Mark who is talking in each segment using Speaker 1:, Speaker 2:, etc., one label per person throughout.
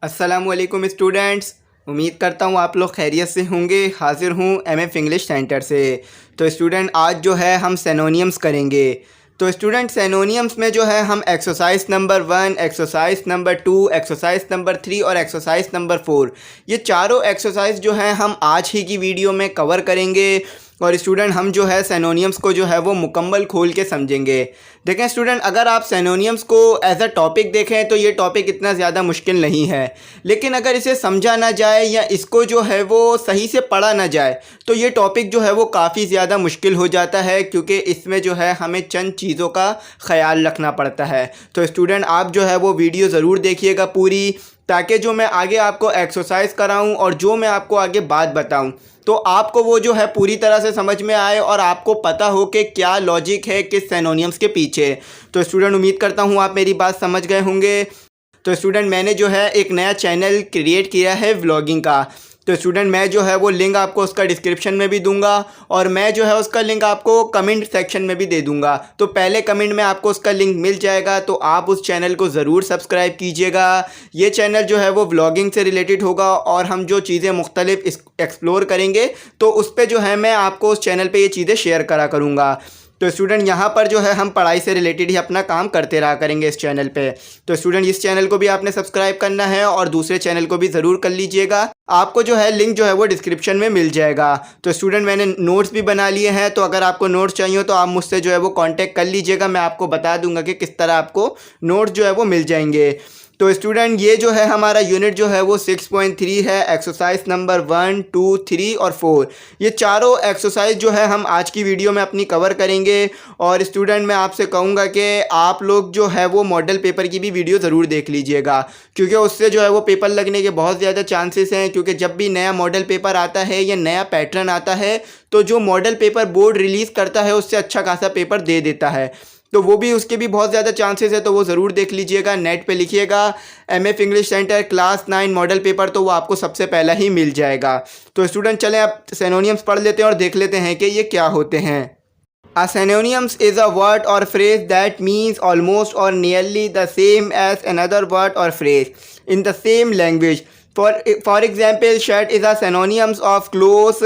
Speaker 1: अस्सलामुअलैकुम स्टूडेंट्स। उम्मीद करता हूँ आप लोग खैरियत से होंगे। हाज़िर हूँ एमएफ इंग्लिश सेंटर से। तो स्टूडेंट आज जो है हम सिनोनियम्स करेंगे। तो स्टूडेंट सिनोनियम्स में जो है हम exercise number 1, exercise number 2, exercise number 3 और एक्सरसाइज नंबर 4 ये चारों एक्सरसाइज जो है हम आज ही की वीडियो में कवर करेंगे। और स्टूडेंट हम जो है सिनोनियम्स को जो है वो मुकम्मल खोल के समझेंगे। देखें स्टूडेंट, अगर आप सिनोनियम्स को एज अ टॉपिक देखें तो ये टॉपिक इतना ज़्यादा मुश्किल नहीं है, लेकिन अगर इसे समझा ना जाए या इसको जो है वो सही से पढ़ा ना जाए तो ये टॉपिक जो है वो काफ़ी ज़्यादा मुश्किल हो जाता है, क्योंकि इसमें जो है हमें चंद चीज़ों का ख्याल रखना पड़ता है। तो स्टूडेंट आप जो है वो वीडियो ज़रूर देखिएगा पूरी, ताकि जो मैं आगे आपको एक्सरसाइज कराऊं और जो मैं आपको आगे बात बताऊं तो आपको वो जो है पूरी तरह से समझ में आए और आपको पता हो कि क्या लॉजिक है किस सिनोनियम्स के पीछे। तो स्टूडेंट उम्मीद करता हूँ आप मेरी बात समझ गए होंगे। तो स्टूडेंट मैंने जो है एक नया चैनल क्रिएट किया है व्लॉगिंग का। तो स्टूडेंट मैं जो है वो लिंक आपको उसका डिस्क्रिप्शन में भी दूंगा और मैं जो है उसका लिंक आपको कमेंट सेक्शन में भी दे दूंगा। तो पहले कमेंट में आपको उसका लिंक मिल जाएगा, तो आप उस चैनल को ज़रूर सब्सक्राइब कीजिएगा। ये चैनल जो है वो व्लॉगिंग से रिलेटेड होगा और हम जो चीज़ें मुख्तलिफ एक्सप्लोर करेंगे तो उस पर जो है मैं आपको उस चैनल पर ये चीज़ें शेयर करा करूँगा। तो स्टूडेंट यहाँ पर जो है हम पढ़ाई से रिलेटेड ही अपना काम करते रहा करेंगे इस चैनल पे। तो स्टूडेंट इस चैनल को भी आपने सब्सक्राइब करना है और दूसरे चैनल को भी ज़रूर कर लीजिएगा। आपको जो है लिंक जो है वो डिस्क्रिप्शन में मिल जाएगा। तो स्टूडेंट मैंने नोट्स भी बना लिए हैं, तो अगर आपको नोट्स चाहिए हो तो आप मुझसे जो है वो कांटेक्ट कर लीजिएगा। मैं आपको बता दूंगा कि किस तरह आपको नोट्स जो है वो मिल जाएंगे। तो स्टूडेंट ये जो है हमारा यूनिट जो है वो 6.3 है। एक्सरसाइज नंबर 1, 2, 3 और 4 ये चारों एक्सरसाइज जो है हम आज की वीडियो में अपनी कवर करेंगे। और स्टूडेंट मैं आपसे कहूँगा कि आप लोग जो है वो मॉडल पेपर की भी वीडियो ज़रूर देख लीजिएगा, क्योंकि उससे जो है वो पेपर लगने के बहुत ज़्यादा चांसेस हैं। क्योंकि जब भी नया मॉडल पेपर आता है या नया पैटर्न आता है तो जो मॉडल पेपर बोर्ड रिलीज़ करता है उससे अच्छा खासा पेपर दे देता है, तो वो भी उसके भी बहुत ज़्यादा चांसेस है। तो वो ज़रूर देख लीजिएगा। नेट पे लिखिएगा MF English centre class 9 model paper, तो वो आपको सबसे पहला ही मिल जाएगा। तो स्टूडेंट चलें अब सिनोनियम्स पढ़ लेते हैं और देख लेते हैं कि ये क्या होते हैं। A synonyms is a word or phrase that means almost or nearly the same as another word or phrase in the same language. For example, shirt is a synonym of clothes.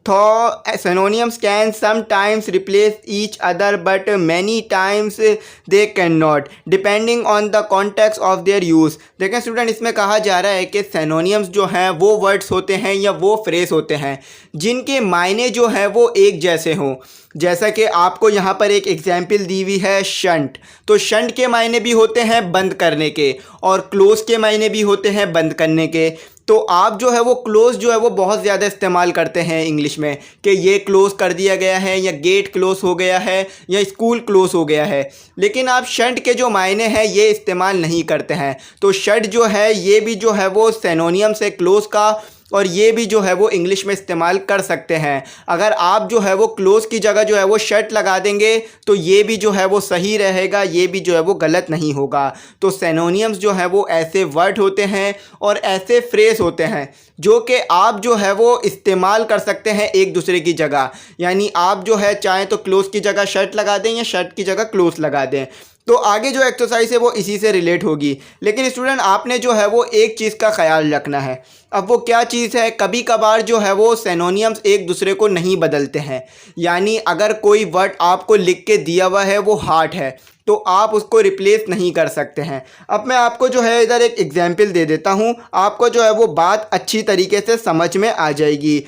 Speaker 1: Though synonyms can sometimes replace each other, but many times they cannot, depending on the context of their use. देखें student, इसमें कहा जा रहा है कि synonyms जो हैं वो वर्ड्स होते हैं या वो फ्रेज होते हैं जिनके मायने जो हैं वो एक जैसे हों। जैसा कि आपको यहाँ पर एक एग्जाम्पल दी हुई है शंट, तो शंट के मायने भी होते हैं बंद करने के और क्लोज के मायने भी होते हैं बंद करने के। तो आप जो है वो क्लोज जो है वो बहुत ज़्यादा इस्तेमाल करते हैं इंग्लिश में कि ये क्लोज़ कर दिया गया है या गेट क्लोज़ हो गया है या स्कूल क्लोज़ हो गया है, लेकिन आप शंट के जो मायने हैं ये इस्तेमाल नहीं करते हैं। तो शंट जो है ये भी जो है वो सिनोनियम से क्लोज़ का और ये भी जो है वो इंग्लिश में इस्तेमाल कर सकते हैं। अगर आप जो है वो क्लोज़ की जगह जो है वो शर्ट लगा देंगे तो ये भी जो है वो सही रहेगा, ये भी जो है वो गलत नहीं होगा। तो सिनोनियम्स जो है वो ऐसे वर्ड होते हैं और ऐसे फ्रेज होते हैं जो कि आप जो है वो इस्तेमाल कर सकते हैं एक दूसरे की जगह। यानी आप जो है चाहें तो क्लोज़ की जगह शर्ट लगा दें या शर्ट की जगह क्लोज़ लगा दें। तो आगे जो एक्सरसाइज है वो इसी से रिलेट होगी, लेकिन स्टूडेंट आपने जो है वो एक चीज़ का ख्याल रखना है। अब वो क्या चीज़ है, कभी कभार जो है वो सिनोनियम्स एक दूसरे को नहीं बदलते हैं। यानी अगर कोई वर्ड आपको लिख के दिया हुआ है वो हार्ट है तो आप उसको रिप्लेस नहीं कर सकते हैं। अब मैं आपको जो है इधर एक एग्जाम्पल दे देता हूँ, आपको जो है वो बात अच्छी तरीके से समझ में आ जाएगी।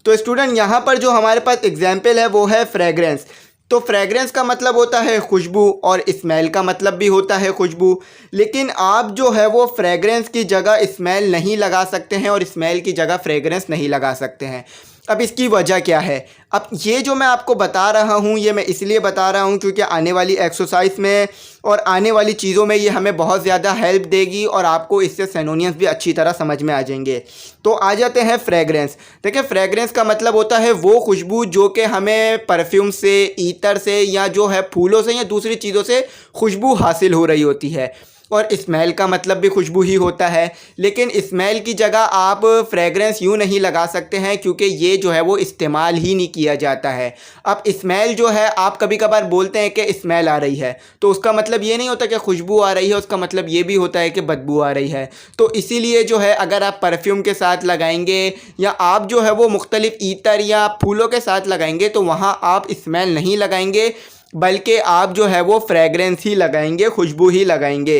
Speaker 1: तो स्टूडेंट यहाँ पर जो हमारे पास एग्जाम्पल है वो है फ्रेगरेंस। तो फ्रेगरेंस का मतलब होता है खुशबू और स्मेल का मतलब भी होता है खुशबू, लेकिन आप जो है वो फ्रेगरेंस की जगह स्मेल नहीं लगा सकते हैं और स्मेल की जगह फ्रेगरेंस नहीं लगा सकते हैं। अब इसकी वजह क्या है? अब ये जो मैं आपको बता रहा हूँ ये मैं इसलिए बता रहा हूँ क्योंकि आने वाली एक्सरसाइज में और आने वाली चीज़ों में ये हमें बहुत ज़्यादा हेल्प देगी और आपको इससे सिनोनियम्स भी अच्छी तरह समझ में आ जाएंगे। तो आ जाते हैं फ्रेगरेंस। देखिए फ्रेगरेंस का मतलब होता है वो खुशबू जो कि हमें परफ्यूम से, ईतर से या जो है फूलों से या दूसरी चीज़ों से खुशबू हासिल हो रही होती है। और स्मेल का मतलब भी खुशबू ही होता है। लेकिन स्मेल की जगह आप फ्रेगरेंस यूँ नहीं लगा सकते हैं, क्योंकि ये जो है वो इस्तेमाल ही नहीं किया जाता है। अब स्मेल जो है, आप कभी कभार बोलते हैं कि स्मेल आ रही है, तो उसका मतलब ये नहीं होता कि खुशबू आ रही है, उसका मतलब ये भी होता है कि बदबू आ रही है। तो इसीलिए जो है, अगर आप परफ्यूम के साथ लगाएंगे या आप जो है वो मुख्तलिफ ईतर या फूलों के साथ लगाएंगे, तो वहाँ आप स्मेल नहीं लगाएंगे, बल्कि आप जो है वो फ्रेगरेंस ही लगाएंगे, खुशबू ही लगाएंगे।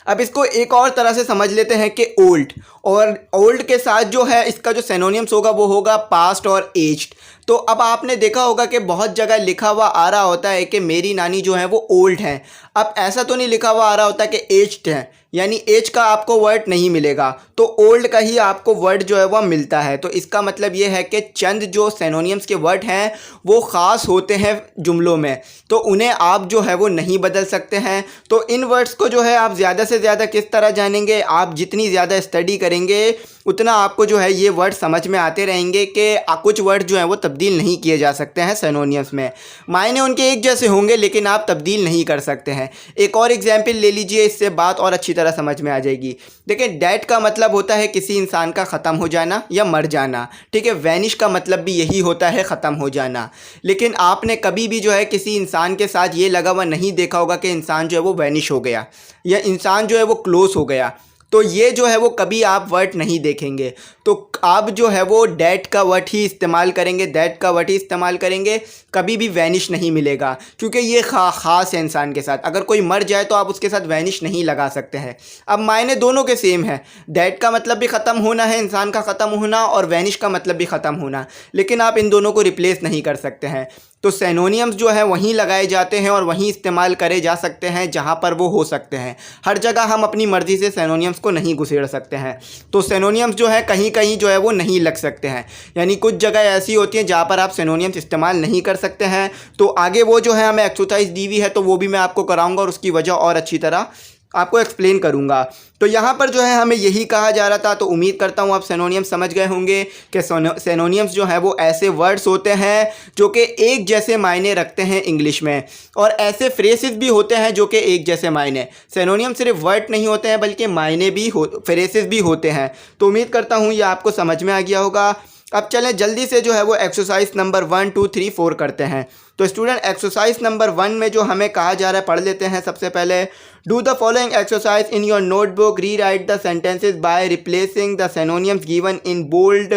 Speaker 1: अब इसको एक और तरह से समझ लेते हैं कि ओल्ड, और ओल्ड के साथ जो है इसका जो सिनोनिम्स होगा वो होगा पास्ट और एज्ड। तो अब आपने देखा होगा कि बहुत जगह लिखा हुआ आ रहा होता है कि मेरी नानी जो है वो ओल्ड हैं। अब ऐसा तो नहीं लिखा हुआ आ रहा होता कि एज्ड हैं, यानी एज का आपको वर्ड नहीं मिलेगा, तो ओल्ड का ही आपको वर्ड जो है वह मिलता है। तो इसका मतलब ये है कि चंद जो सिनोनिम्स के वर्ड हैं वो ख़ास होते हैं जुमलों में, तो उन्हें आप जो है वो नहीं बदल सकते हैं। तो इन वर्ड्स को जो है आप ज़्यादा से ज़्यादा किस तरह जानेंगे, आप जितनी ज़्यादा स्टडी करेंगे उतना आपको जो है ये वर्ड समझ में आते रहेंगे कि कुछ वर्ड जो है वो तब्दील नहीं किए जा सकते हैं सिनोनिम्स में। मायने उनके एक जैसे होंगे लेकिन आप तब्दील नहीं कर सकते हैं। एक और एग्जाम्पल ले लीजिए, इससे बात और अच्छी तरह समझ में आ जाएगी। देखिए, डेथ का मतलब होता है किसी इंसान का ख़त्म हो जाना या मर जाना, ठीक है। वैनिश का मतलब भी यही होता है, ख़त्म हो जाना। लेकिन आपने कभी भी जो है किसी इंसान के साथ ये लगा हुआ नहीं देखा होगा कि इंसान जो है वो वैनिश हो गया या इंसान जो है वो क्लोज हो गया, तो ये जो है वो कभी आप वर्ड नहीं देखेंगे। तो आप जो है वो डेट का वर्ड ही इस्तेमाल करेंगे, दैट का वर्ड ही इस्तेमाल करेंगे, कभी भी वैनिश नहीं मिलेगा, क्योंकि ये ख़ास है इंसान के साथ। अगर कोई मर जाए तो आप उसके साथ वैनिश नहीं लगा सकते हैं। अब मायने दोनों के सेम है, डेट का मतलब भी ख़त्म होना है, इंसान का ख़त्म होना, और वैनिश का मतलब भी ख़त्म होना, लेकिन आप इन दोनों को रिप्लेस नहीं कर सकते हैं। तो सिनोनिम्स जो है वहीं लगाए जाते हैं और वहीं इस्तेमाल करे जा सकते हैं जहाँ पर वो हो सकते हैं। हर जगह हम अपनी मर्ज़ी से सिनोनिम्स को नहीं घुसेड़ सकते हैं। तो सिनोनिम्स जो है कहीं कहीं जो है वो नहीं लग सकते हैं, यानी कुछ जगह ऐसी होती हैं जहाँ पर आप सिनोनिम्स इस्तेमाल नहीं कर सकते हैं। तो आगे वो जो है हमें एक्सरसाइज दी हुई है, तो वो भी मैं आपको कराऊंगा और उसकी वजह और अच्छी तरह आपको एक्सप्लेन करूंगा। तो यहाँ पर जो है हमें यही कहा जा रहा था। तो उम्मीद करता हूँ आप सिनोनियम्स समझ गए होंगे कि सिनोनियम्स जो है वो ऐसे वर्ड्स होते हैं जो कि एक जैसे मायने रखते हैं इंग्लिश में, और ऐसे फ्रेसेस भी होते हैं जो कि एक जैसे मायने। सिनोनियम सिर्फ वर्ड नहीं होते हैं बल्कि मायने भी फ्रेसेस भी होते हैं। तो उम्मीद करता हूँ ये आपको समझ में आ गया होगा। अब चलें जल्दी से जो है वो एक्सरसाइज नंबर 1, 2, 3, 4 करते हैं। तो स्टूडेंट, एक्सरसाइज नंबर 1 में जो हमें कहा जा रहा है पढ़ लेते हैं। सबसे पहले, do the following exercise in your notebook, rewrite the sentences by replacing the synonyms given in bold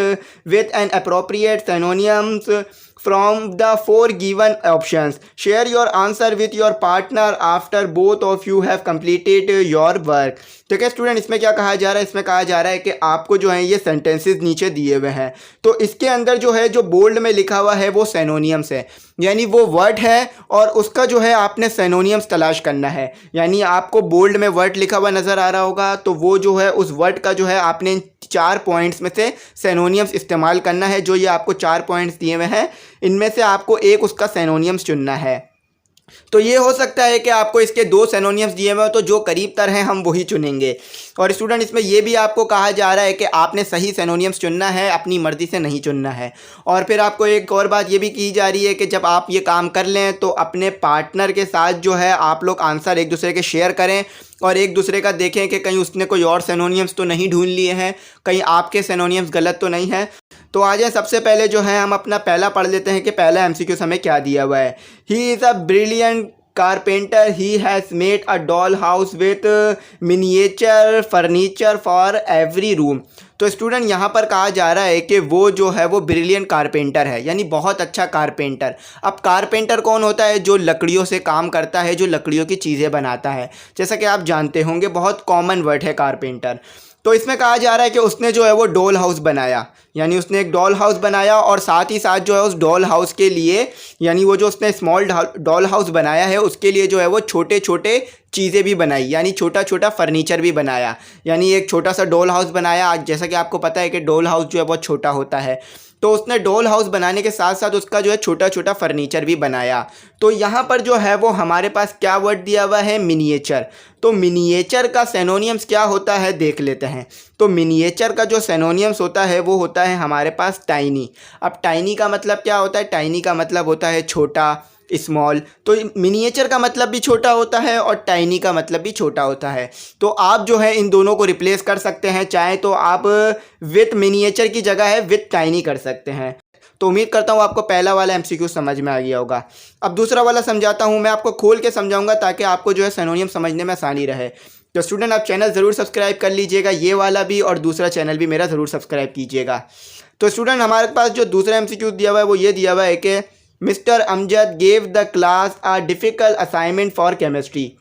Speaker 1: with an appropriate synonyms from the 4 given options. Share your answer with your partner after both of you have completed your work. तो क्या student, इसमें क्या कहा जा रहा है? इसमें कहा जा रहा है कि आपको जो है ये सेंटेंसेस नीचे दिए हुए हैं, तो इसके अंदर जो है जो बोल्ड में लिखा हुआ है वो सिनोनिम्स है, यानी वो वर्ड है और उसका जो है आपने सिनोनिम्स तलाश करना है। यानी आपको बोल्ड में वर्ड लिखा हुआ नज़र आ रहा होगा, तो वो जो है उस वर्ड का जो है आपने 4 पॉइंट्स में से सिनोनिम्स इस्तेमाल करना है। जो ये आपको 4 पॉइंट्स दिए हुए हैं, इनमें से आपको एक उसका सिनोनिम्स चुनना है। तो ये हो सकता है कि आपको इसके 2 सिनोनिम्स दिए हुए हो, तो जो करीब तर हैं हम वही चुनेंगे। और स्टूडेंट, इसमें ये भी आपको कहा जा रहा है कि आपने सही सिनोनिम्स चुनना है, अपनी मर्ज़ी से नहीं चुनना है। और फिर आपको एक और बात ये भी की जा रही है कि जब आप ये काम कर लें तो अपने पार्टनर के साथ जो है आप लोग आंसर एक दूसरे के शेयर करें और एक दूसरे का देखें कि कहीं उसने कोई और सिनोनिम्स तो नहीं ढूंढ लिए हैं, कहीं आपके सिनोनिम्स गलत तो नहीं है। तो आ जाए, सबसे पहले जो है हम अपना पहला पढ़ लेते हैं कि पहला एमसीक्यू हमें क्या दिया हुआ है। He is a brilliant carpenter, he has made a doll house with miniature furniture for every room. तो स्टूडेंट, यहाँ पर कहा जा रहा है कि वो जो है वो ब्रिलियंट कारपेंटर है, यानी बहुत अच्छा कारपेंटर। अब कारपेंटर कौन होता है? जो लकड़ियों से काम करता है, जो लकड़ियों की चीज़ें बनाता है। जैसा कि आप जानते होंगे, बहुत कॉमन वर्ड है कारपेंटर। तो इसमें कहा जा रहा है कि उसने जो है वो डॉल हाउस बनाया, यानी उसने एक डॉल हाउस बनाया और साथ ही साथ जो है उस डॉल हाउस के लिए, यानी वो जो उसने स्मॉल डॉल हाउस बनाया है उसके लिए जो है वो छोटे छोटे चीज़ें भी बनाई, यानी छोटा छोटा फर्नीचर भी बनाया। यानी एक छोटा सा डॉल हाउस बनाया। आज जैसा कि आपको पता है कि डॉल हाउस जो है बहुत छोटा होता है, तो उसने डॉल हाउस बनाने के साथ साथ उसका जो है छोटा छोटा फर्नीचर भी बनाया। तो यहाँ पर जो है वो हमारे पास क्या वर्ड दिया हुआ है? मिनिएचर। तो मिनिएचर का सिनोनिम्स क्या होता है देख लेते हैं। तो मिनिएचर का जो सिनोनिम्स होता है वो होता है हमारे पास टाइनी। अब टाइनी का मतलब क्या होता है? टाइनी का मतलब होता है छोटा, स्मॉल। तो मिनिएचर का मतलब भी छोटा होता है और टाइनी का मतलब भी छोटा होता है। तो आप जो है इन दोनों को रिप्लेस कर सकते हैं, चाहे तो आप विथ मिनिएचर की जगह है विथ टाइनी कर सकते हैं। तो उम्मीद करता हूँ आपको पहला वाला एमसीक्यू समझ में आ गया होगा। अब दूसरा वाला समझाता हूँ, मैं आपको खोल के समझाऊंगा ताकि आपको जो है सिनोनियम समझने में आसानी रहे। तो स्टूडेंट आप चैनल ज़रूर सब्सक्राइब कर लीजिएगा, ये वाला भी और दूसरा चैनल भी मेरा ज़रूर सब्सक्राइब कीजिएगा। तो स्टूडेंट हमारे पास जो दूसरा एमसीक्यू दिया हुआ है वो ये दिया हुआ है कि mister Amjad gave the class a difficult assignment for chemistry.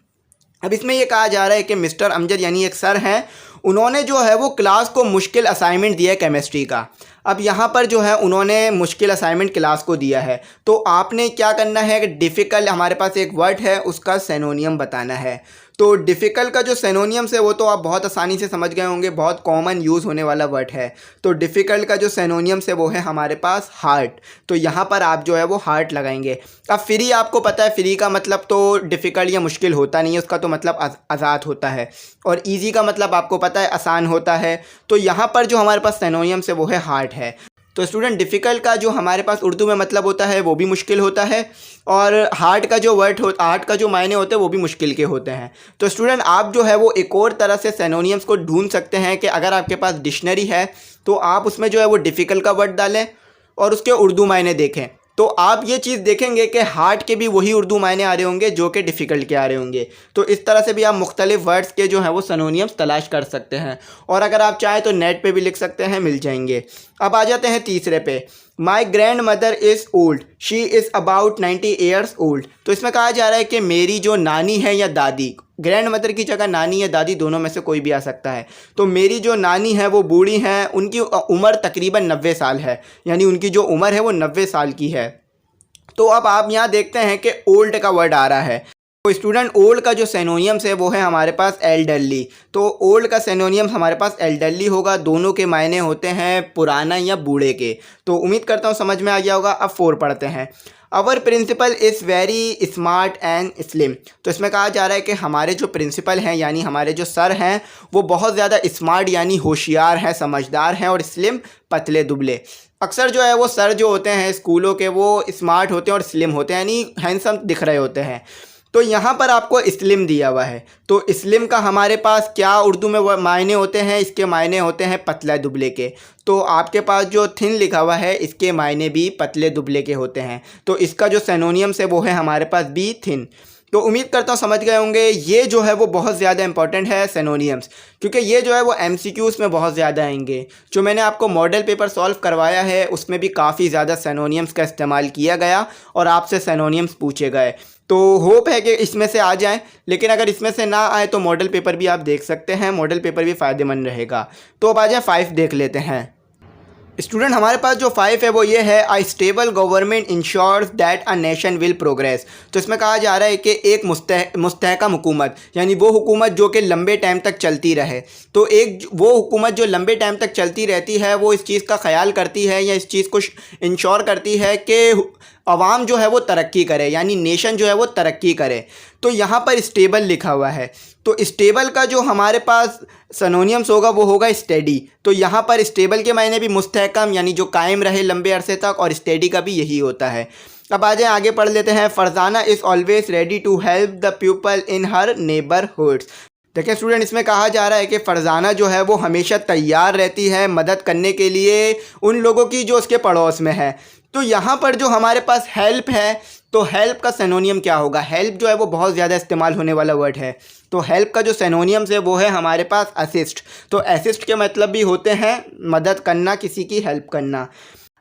Speaker 1: अब इसमें ये कहा जा रहा है कि मिस्टर अमजद यानी एक सर हैं, उन्होंने जो है वो क्लास को मुश्किल असाइनमेंट दिया है केमिस्ट्री का। अब यहाँ पर जो है उन्होंने मुश्किल असाइनमेंट क्लास को दिया है, तो आपने क्या करना है कि डिफ़िकल्ट हमारे पास एक वर्ड है उसका सिनोनियम बताना है। तो डिफ़िकल्ट का जो सिनोनियम्स है वो तो आप बहुत आसानी से समझ गए होंगे, बहुत कॉमन यूज़ होने वाला वर्ड है। तो डिफ़िकल्ट का जो सिनोनियम्स है वो है हमारे पास हार्ट। तो यहाँ पर आप जो है वो हार्ट लगाएंगे। अब फ्री आपको पता है, फ्री का मतलब तो डिफ़िकल्ट या मुश्किल होता नहीं है, उसका तो मतलब आज़ाद होता है। और ईजी का मतलब आपको पता है आसान होता है। तो यहाँ पर जो हमारे पास सिनोनियम्स है वो है हार्ट है। तो स्टूडेंट डिफ़िकल्ट का जो हमारे पास उर्दू में मतलब होता है वो भी मुश्किल होता है, और हार्ड का जो वर्ड हो हार्ड का जो मायने होते हैं वो भी मुश्किल के होते हैं। तो स्टूडेंट आप जो है वो एक और तरह से सिनोनियम्स को ढूंढ सकते हैं कि अगर आपके पास डिक्शनरी है तो आप उसमें जो है वो डिफ़िकल्ट का वर्ड डालें और उसके उर्दू मायने देखें। तो आप ये चीज़ देखेंगे कि हार्ड के भी वही उर्दू मायने आ रहे होंगे जो कि डिफ़िकल्ट के आ रहे होंगे। तो इस तरह से भी आप मुख्तलिफ वर्ड्स के जो हैं वो सिनोनियम्स तलाश कर सकते हैं, और अगर आप चाहें तो नेट पे भी लिख सकते हैं, मिल जाएंगे। अब आ जाते हैं तीसरे पे। My grand mother is old, she is about 90 years old. तो इसमें कहा जा रहा है कि मेरी जो नानी है या दादी, ग्रैंड मदर की जगह नानी या दादी दोनों में से कोई भी आ सकता है। तो मेरी जो नानी है वो बूढ़ी हैं, उनकी उम्र तकरीबन 90 साल है, यानी उनकी जो उम्र है वो 90 साल की है। तो अब आप यहाँ देखते हैं कि ओल्ड का वर्ड आ रहा है। तो स्टूडेंट ओल्ड का जो सिनोनियम्स है वो है हमारे पास एल्डरली। तो ओल्ड का सिनोनियम हमारे पास एल्डरली होगा, दोनों के मायने होते हैं पुराना या बूढ़े के। तो उम्मीद करता हूँ समझ में आ गया होगा। अब 4 पढ़ते हैं। Our principal is very smart and slim. तो इसमें कहा जा रहा है कि हमारे जो प्रिंसिपल हैं यानी हमारे जो सर हैं वो बहुत ज़्यादा स्मार्ट यानी होशियार हैं, समझदार हैं, और स्लिम पतले दुबले। अक्सर जो है वो सर जो होते हैं स्कूलों के वो स्मार्ट होते हैं और स्लिम होते हैं, यानी हैंडसम दिख रहे होते हैं। तो यहाँ पर आपको स्लिम दिया हुआ है, तो स्लिम का हमारे पास क्या उर्दू में मायने होते हैं? इसके मायने होते हैं पतला दुबले के। तो आपके पास जो थिन लिखा हुआ है इसके मायने भी पतले दुबले के होते हैं। तो इसका जो सिनोनियम्स है वो है हमारे पास बी थिन। तो उम्मीद करता हूँ समझ गए होंगे। ये जो है वो बहुत ज़्यादा इंपॉर्टेंट है सिनोनियम्स, क्योंकि ये जो है वो एमसीक्यूज़ में बहुत ज़्यादा आएंगे। जो मैंने आपको मॉडल पेपर सॉल्व करवाया है उसमें भी काफ़ी ज़्यादा सिनोनियम्स का इस्तेमाल किया गया और आपसे सिनोनियम्स पूछे गए। तो होप है कि इसमें से आ जाएं, लेकिन अगर इसमें से ना आए तो मॉडल पेपर भी आप देख सकते हैं, मॉडल पेपर भी फ़ायदेमंद रहेगा। तो अब आ जाए 5 देख लेते हैं। स्टूडेंट हमारे पास जो 5 है वो ये है, a stable government ensures that a nation will progress. तो इसमें कहा जा रहा है कि एक मुस्तहकम हुकूमत, यानी वो हुकूमत जो कि लंबे टाइम तक चलती रहे। तो एक वो हुकूमत जो लंबे टाइम तक चलती रहती है वो इस चीज़ का ख्याल करती है या इस चीज़ को इंश्योर करती है कि अवाम जो है वो तरक्की करे, यानी नेशन जो है वो तरक्की करे। तो यहाँ पर स्टेबल लिखा हुआ है, तो स्टेबल का जो हमारे पास सिनोनियम्स होगा वो होगा स्टेडी। तो यहाँ पर स्टेबल के मायने भी मुस्तहकम यानी जो कायम रहे लंबे अरसे तक, और स्टेडी का भी यही होता है। अब आ जाए आगे पढ़ लेते हैं। Farzana is always ready to help the people in her neighbourhoods. देखिए स्टूडेंट इसमें कहा जा रहा है कि फरजाना जो है वो हमेशा तैयार रहती है मदद करने के लिए उन लोगों की जो उसके पड़ोस में है। तो यहाँ पर जो हमारे पास हेल्प है, तो हेल्प का सिनोनियम क्या होगा? हेल्प जो है वो बहुत ज़्यादा इस्तेमाल होने वाला वर्ड है। तो हेल्प का जो सिनोनियम्स है वो है हमारे पास असिस्ट। तो असिस्ट के मतलब भी होते हैं मदद करना, किसी की हेल्प करना।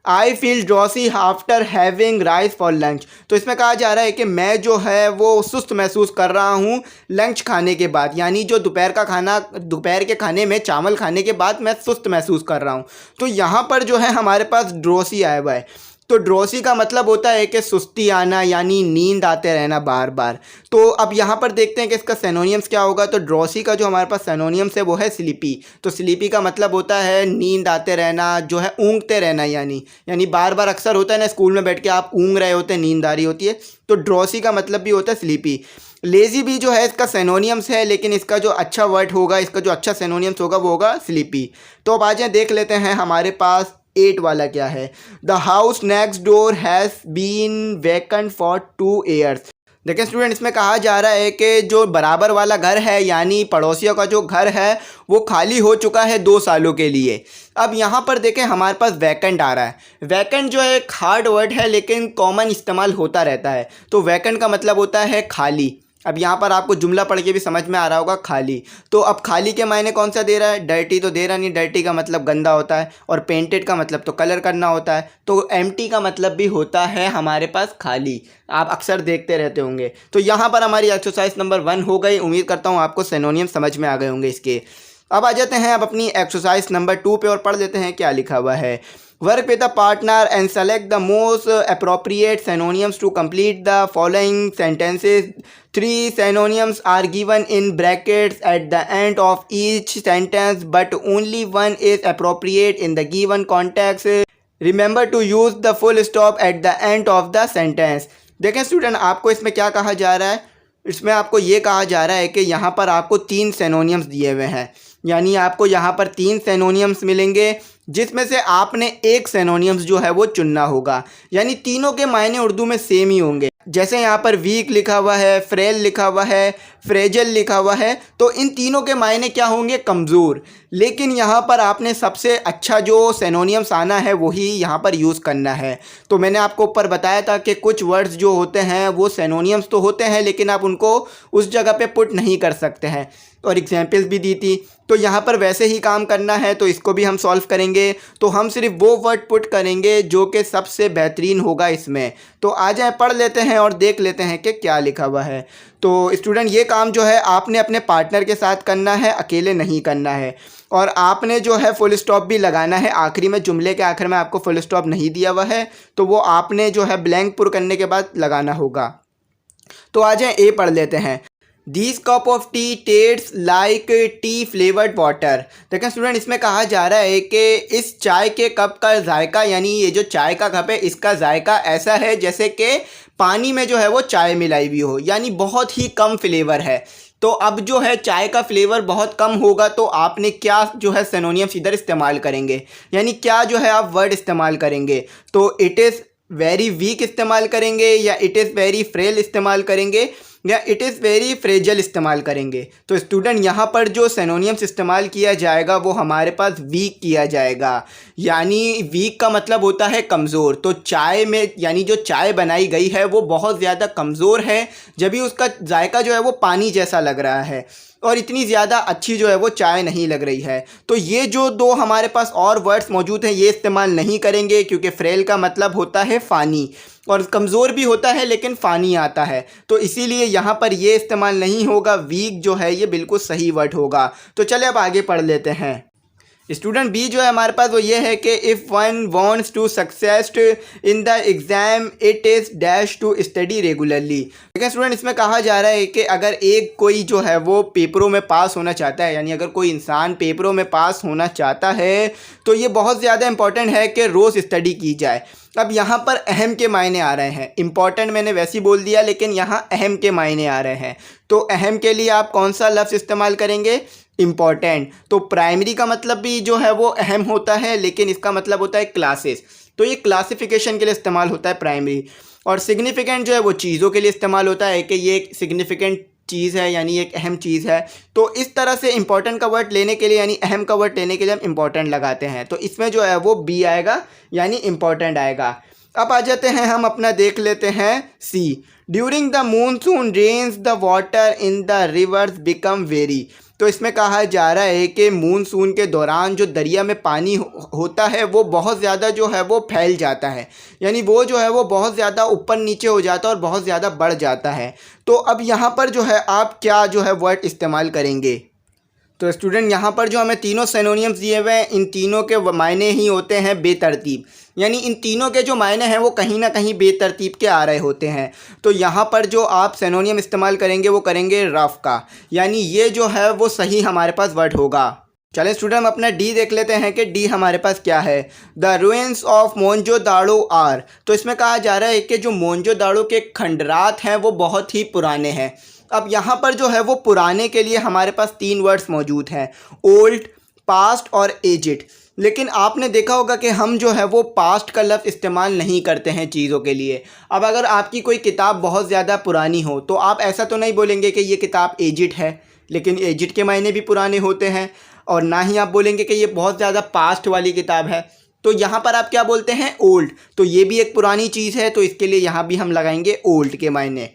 Speaker 1: I feel drowsy after having rice for lunch. तो इसमें कहा जा रहा है कि मैं जो है वो सुस्त महसूस कर रहा हूँ लंच खाने के बाद, यानी जो दोपहर के खाने में चावल खाने के बाद मैं सुस्त महसूस कर रहा हूँ। तो यहाँ पर जो है हमारे पास ड्रॉसी आया हुआ है। तो ड्रॉसी का मतलब होता है कि सुस्ती आना, यानी नींद आते रहना बार बार। तो अब यहाँ पर देखते हैं कि इसका सिनोनियम्स क्या होगा। तो ड्रॉसी का जो हमारे पास सिनोनियम्स है वो है स्लीपी। तो स्लीपी का मतलब होता है नींद आते रहना, जो है ऊँगते रहना, यानी बार बार अक्सर होता है ना स्कूल में बैठ के आप ऊँग रहे होते हैं, नींद आ रही होती है। तो ड्रॉसी का मतलब भी होता है स्लीपी। लेज़ी भी जो है इसका सिनोनियम्स है, लेकिन इसका जो अच्छा वर्ड होगा, इसका जो अच्छा सिनोनियम्स होगा वो होगा स्लीपी। तो अब आ जाए देख लेते हैं हमारे पास 8 वाला क्या है? The house next door has been vacant for 2 years. देखिए स्टूडेंट, इसमें कहा जा रहा है कि जो बराबर वाला घर है यानी पड़ोसियों का जो घर है वो खाली हो चुका है 2 सालों के लिए। अब यहाँ पर देखें हमारे पास वैकेंट आ रहा है। वैकेंट जो है एक हार्ड वर्ड है लेकिन कॉमन इस्तेमाल होता रहता है। तो वैकेंट का मतलब होता है खाली। अब यहाँ पर आपको जुमला पढ़ के भी समझ में आ रहा होगा खाली। तो अब खाली के मायने कौन सा दे रहा है? डर्टी तो दे रहा नहीं। डर्टी का मतलब गंदा होता है और पेंटेड का मतलब तो कलर करना होता है। तो एम्प्टी का मतलब भी होता है हमारे पास खाली। आप अक्सर देखते रहते होंगे। तो यहाँ पर हमारी एक्सरसाइज नंबर 1 हो गई। उम्मीद करता हूँ आपको सिनोनियम समझ में आ गए होंगे इसके। अब आ जाते हैं अब अपनी एक्सरसाइज नंबर 2 पे और पढ़ लेते हैं क्या लिखा हुआ है। Work with a partner and select the most appropriate synonyms to complete the following sentences. 3 synonyms are given in brackets at the end of each sentence, but only one is appropriate in the given context. Remember to use the full stop at the end of the sentence. देखें student, आपको इसमें क्या कहा जा रहा है? इसमें आपको ये कहा जा रहा है कि यहाँ पर आपको 3 सिनोनियम्स दिए हुए हैं। यानी आपको यहाँ पर 3 सिनोनियम्स मिलेंगे जिसमें से आपने एक सिनोनियम्स जो है वो चुनना होगा। यानी तीनों के मायने उर्दू में सेम ही होंगे। जैसे यहाँ पर वीक लिखा हुआ है, फ्रेल लिखा हुआ है, फ्रेजल लिखा हुआ है, तो इन तीनों के मायने क्या होंगे? कमज़ोर। लेकिन यहाँ पर आपने सबसे अच्छा जो सिनोनियम्स आना है वही यहाँ पर यूज़ करना है। तो मैंने आपको ऊपर बताया था कि कुछ वर्ड्स जो होते हैं वो सिनोनियम्स तो होते हैं लेकिन आप उनको उस जगह पे पुट नहीं कर सकते हैं और एग्जाम्पल्स भी दी थी। तो यहाँ पर वैसे ही काम करना है, तो इसको भी हम सॉल्व करेंगे। तो हम सिर्फ वो वर्ड पुट करेंगे जो कि सबसे बेहतरीन होगा इसमें। तो आ जाए पढ़ लेते हैं और देख लेते हैं कि क्या लिखा हुआ है। तो स्टूडेंट, ये काम जो है आपने अपने पार्टनर के साथ करना है, अकेले नहीं करना है। और आपने जो है फुल स्टॉप भी लगाना है आखिरी में। जुमले के आखिर में आपको फुल स्टॉप नहीं दिया हुआ है तो वो आपने जो है ब्लैंक पुर करने के बाद लगाना होगा। तो आ जाए ए पढ़ लेते हैं। These cup of tea tastes like tea flavored water। देखें स्टूडेंट, इसमें कहा जा रहा है कि इस चाय के कप का जायका, यानी ये जो चाय का कप है इसका जायका ऐसा है जैसे कि पानी में जो है वो चाय मिलाई हुई हो, यानी बहुत ही कम फ्लेवर है। तो अब जो है चाय का फ्लेवर बहुत कम होगा तो आपने क्या जो है सिनोनियम्स इधर इस्तेमाल करेंगे, यानी क्या जो है आप वर्ड इस्तेमाल करेंगे। तो इट इज़ वेरी वीक इस्तेमाल करेंगे या इट इज़ वेरी फ्रेल इस्तेमाल करेंगे या इट इज़ वेरी फ्रेजल इस्तेमाल करेंगे। तो स्टूडेंट, यहाँ पर जो सिनोनियम्स इस्तेमाल किया जाएगा वो हमारे पास वीक किया जाएगा। यानी वीक का मतलब होता है कमज़ोर। तो चाय में यानी जो चाय बनाई गई है वो बहुत ज़्यादा कमज़ोर है, जब भी उसका जायका जो है वो पानी जैसा लग रहा है और इतनी ज़्यादा अच्छी जो है वो चाय नहीं लग रही है। तो ये जो 2 हमारे पास और वर्ड्स मौजूद हैं ये इस्तेमाल नहीं करेंगे क्योंकि फ्रेल का मतलब होता है फ़ानी और कमज़ोर भी होता है लेकिन फ़ानी आता है। तो इसीलिए यहाँ पर ये इस्तेमाल नहीं होगा। वीक जो है ये बिल्कुल सही वर्ड होगा। तो चलिए अब आगे पढ़ लेते हैं। स्टूडेंट बी जो है हमारे पास वो ये है कि if one wants to success in the exam it is dash to study regularly. देखिए स्टूडेंट, इसमें कहा जा रहा है कि अगर एक कोई जो है वो पेपरों में पास होना चाहता है, यानी अगर कोई इंसान पेपरों में पास होना चाहता है तो ये बहुत ज़्यादा इंपॉर्टेंट है कि रोज़ स्टडी की जाए। अब यहाँ पर अहम के मायने आ रहे हैं। इम्पॉर्टेंट मैंने वैसे ही बोल दिया लेकिन यहाँ अहम के मायने आ रहे हैं। तो अहम के लिए आप कौन सा लफ्ज़ इस्तेमाल करेंगे? इम्पॉर्टेंट। तो प्राइमरी का मतलब भी जो है वो अहम होता है लेकिन इसका मतलब होता है क्लासेस। तो ये क्लासिफिकेशन के लिए इस्तेमाल होता है प्राइमरी। और सिग्निफिकेंट जो है वो चीज़ों के लिए इस्तेमाल होता है कि ये एक सिग्निफिकेंट चीज़ है यानी एक अहम चीज़ है। तो इस तरह से इंपॉर्टेंट का वर्ड लेने के लिए यानी अहम का वर्ड लेने के लिए हम इंपॉर्टेंट लगाते हैं। तो इसमें जो है वो बी आएगा यानी इंपॉर्टेंट आएगा। अब आ जाते हैं हम अपना देख लेते हैं C. During the monsoon rains the water in the rivers become very. तो इसमें कहा जा रहा है कि मूनसून के दौरान जो दरिया में पानी होता है वो बहुत ज़्यादा जो है वो फैल जाता है, यानी वो जो है वो बहुत ज़्यादा ऊपर नीचे हो जाता है और बहुत ज़्यादा बढ़ जाता है। तो अब यहाँ पर जो है आप क्या जो है वर्ड इस्तेमाल करेंगे? तो स्टूडेंट, यहाँ पर जो हमें तीनों सिनोनियम्स दिए हुए हैं इन तीनों के मायने ही होते हैं बेतरतीब, यानी इन तीनों के जो मायने हैं वो कहीं ना कहीं बेतरतीब के आ रहे होते हैं। तो यहाँ पर जो आप सिनोनियम इस्तेमाल करेंगे वो करेंगे रफ का, यानी ये जो है वो सही हमारे पास वर्ड होगा। चलें स्टूडेंट, हम अपना डी देख लेते हैं कि डी हमारे पास क्या है। The ruins of Mohenjodaro are. तो इसमें कहा जा रहा है कि जो मोहनजोदाड़ो के खंडरात हैं वो बहुत ही पुराने हैं। अब यहाँ पर जो है वो पुराने के लिए हमारे पास 3 वर्ड्स मौजूद हैं, ओल्ड, पास्ट और एजिड। लेकिन आपने देखा होगा कि हम जो है वो पास्ट का लफ्ज़ इस्तेमाल नहीं करते हैं चीज़ों के लिए। अब अगर आपकी कोई किताब बहुत ज़्यादा पुरानी हो तो आप ऐसा तो नहीं बोलेंगे कि ये किताब एजिड है, लेकिन एजिड के मायने भी पुराने होते हैं। और ना ही आप बोलेंगे कि ये बहुत ज़्यादा पास्ट वाली किताब है। तो यहाँ पर आप क्या बोलते हैं, ओल्ड। तो ये भी एक पुरानी चीज़ है, तो इसके लिए यहाँ भी हम लगाएंगे ओल्ड के मायने।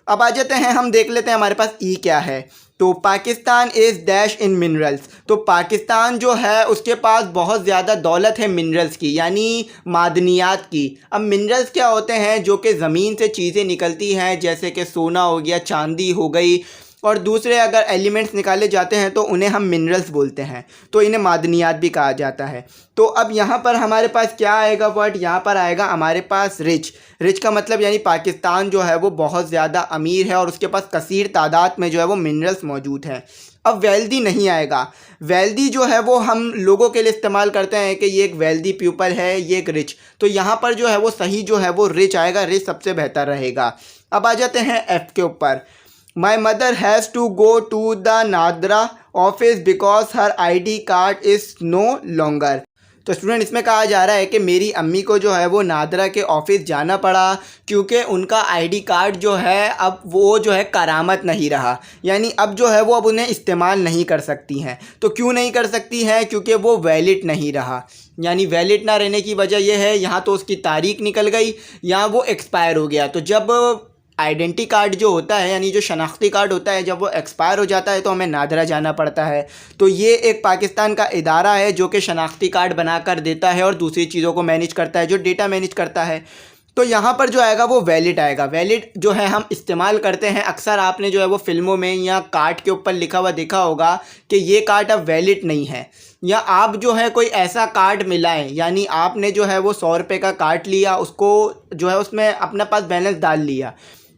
Speaker 1: अब आ जाते हैं, हम देख लेते हैं हमारे पास ई क्या है। तो Pakistan is dash in minerals. तो पाकिस्तान जो है उसके पास बहुत ज़्यादा दौलत है मिनरल्स की, यानी मादनियात की। अब मिनरल्स क्या होते हैं, जो कि ज़मीन से चीज़ें निकलती हैं, जैसे कि सोना हो गया, चांदी हो गई, और दूसरे अगर एलिमेंट्स निकाले जाते हैं तो उन्हें हम मिनरल्स बोलते हैं, तो इन्हें मादनियात भी कहा जाता है। तो अब यहाँ पर हमारे पास क्या आएगा वर्ड, यहाँ पर आएगा हमारे पास रिच। रिच का मतलब यानी पाकिस्तान जो है वो बहुत ज़्यादा अमीर है और उसके पास कसीर तादाद में जो है वो मिनरल्स मौजूद हैं। अब वेल्दी नहीं आएगा। वेल्दी जो है वो हम लोगों के लिए इस्तेमाल करते हैं कि ये एक वेल्दी पीपल है, ये एक रिच। तो यहाँ पर जो है वो सही जो है वो रिच आएगा, रिच सबसे बेहतर रहेगा। अब आ जाते हैं एफ के ऊपर। My mother has to go to the NADRA office because her ID card is no longer. तो स्टूडेंट इसमें कहा जा रहा है कि मेरी अम्मी को जो है वो नादरा के ऑफिस जाना पड़ा क्योंकि उनका ID कार्ड जो है अब वो जो है करामत नहीं रहा, यानी अब जो है वो अब उन्हें इस्तेमाल नहीं कर सकती हैं। तो क्यों नहीं कर सकती हैं, क्योंकि वो वैलिड नहीं रहा। यानी वैलिड ना रहने की वजह यह है, यहाँ तो उसकी तारीख निकल गई, यहाँ वो एक्सपायर हो गया। तो जब आइडेंटी कार्ड जो होता है, यानी जो शनाख्ती कार्ड होता है, जब वो एक्सपायर हो जाता है तो हमें नादरा जाना पड़ता है। तो ये एक पाकिस्तान का इदारा है जो कि शनाख्ती कार्ड बना कर देता है और दूसरी चीज़ों को मैनेज करता है, जो डेटा मैनेज करता है। तो यहाँ पर जो आएगा वो वैलिड आएगा। वैलिड जो है हम इस्तेमाल करते हैं अक्सर, आपने जो है वो फिल्मों में या कार्ड के ऊपर लिखा हुआ देखा होगा कि ये कार्ड अब वैलिड नहीं है, या आप जो है कोई ऐसा कार्ड मिलाएं, यानी आपने जो है वो 100 रुपये का कार्ड लिया, उसको जो है उसमें अपने पास बैलेंस डाल लिया,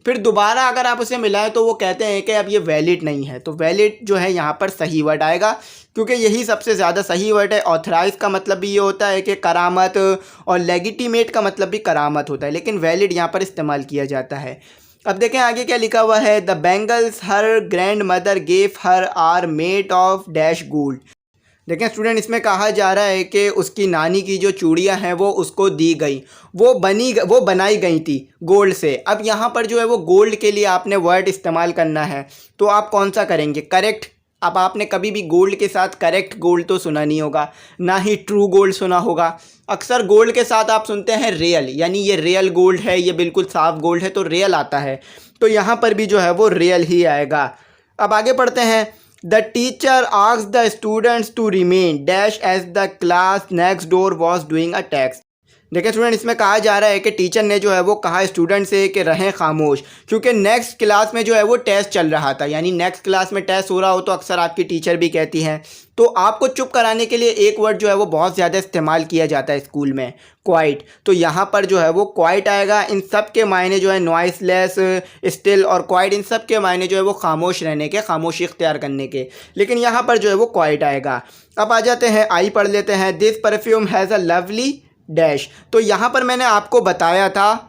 Speaker 1: फिर दोबारा अगर आप उसे मिलाएं तो वो कहते हैं कि अब ये वैलिड नहीं है। तो वैलिड जो है यहाँ पर सही वर्ड आएगा, क्योंकि यही सबसे ज़्यादा सही वर्ड है। ऑथराइज का मतलब भी ये होता है कि करामत, और लेगिटिमेट का मतलब भी करामत होता है, लेकिन वैलिड यहाँ पर इस्तेमाल किया जाता है। अब देखें आगे क्या लिखा हुआ है। The bangles her grand mother gave her are made of dash gold. देखें स्टूडेंट, इसमें कहा जा रहा है कि उसकी नानी की जो चूड़ियां हैं वो उसको दी गई, वो बनाई गई थी गोल्ड से। अब यहाँ पर जो है वो गोल्ड के लिए आपने वर्ड इस्तेमाल करना है, तो आप कौन सा करेंगे, करेक्ट। अब आपने कभी भी गोल्ड के साथ करेक्ट गोल्ड तो सुना नहीं होगा, ना ही ट्रू गोल्ड सुना होगा। अक्सर गोल्ड के साथ आप सुनते हैं रियल, यानी ये रियल गोल्ड है, ये बिल्कुल साफ गोल्ड है, तो रियल आता है। तो यहाँ पर भी जो है वो रियल ही आएगा। अब आगे पढ़ते हैं। The teacher asked the students to remain dash as the class next door was doing a test। देखिए स्टूडेंट, इसमें कहा जा रहा है कि टीचर ने जो है वो कहा स्टूडेंट से कि रहें खामोश, क्योंकि नेक्स्ट क्लास में जो है वो टेस्ट चल रहा था। यानी नेक्स्ट क्लास में टेस्ट हो रहा हो तो अक्सर आपकी टीचर भी कहती हैं, तो आपको चुप कराने के लिए एक वर्ड जो है वो बहुत ज़्यादा इस्तेमाल किया जाता है स्कूल में, क्वाइट। तो यहाँ पर जो है वो क्वाइट आएगा। इन सब के मायने जो है नॉइसलेस, स्टिल और क्वाइट, इन सब के मायने जो है वो खामोश रहने के, खामोशी इख्तियार करने के, लेकिन यहाँ पर जो है वो क्वाइट आएगा। अब आ जाते हैं, आई पढ़ लेते हैं। This perfume has a lovely dash. तो यहाँ पर मैंने आपको बताया था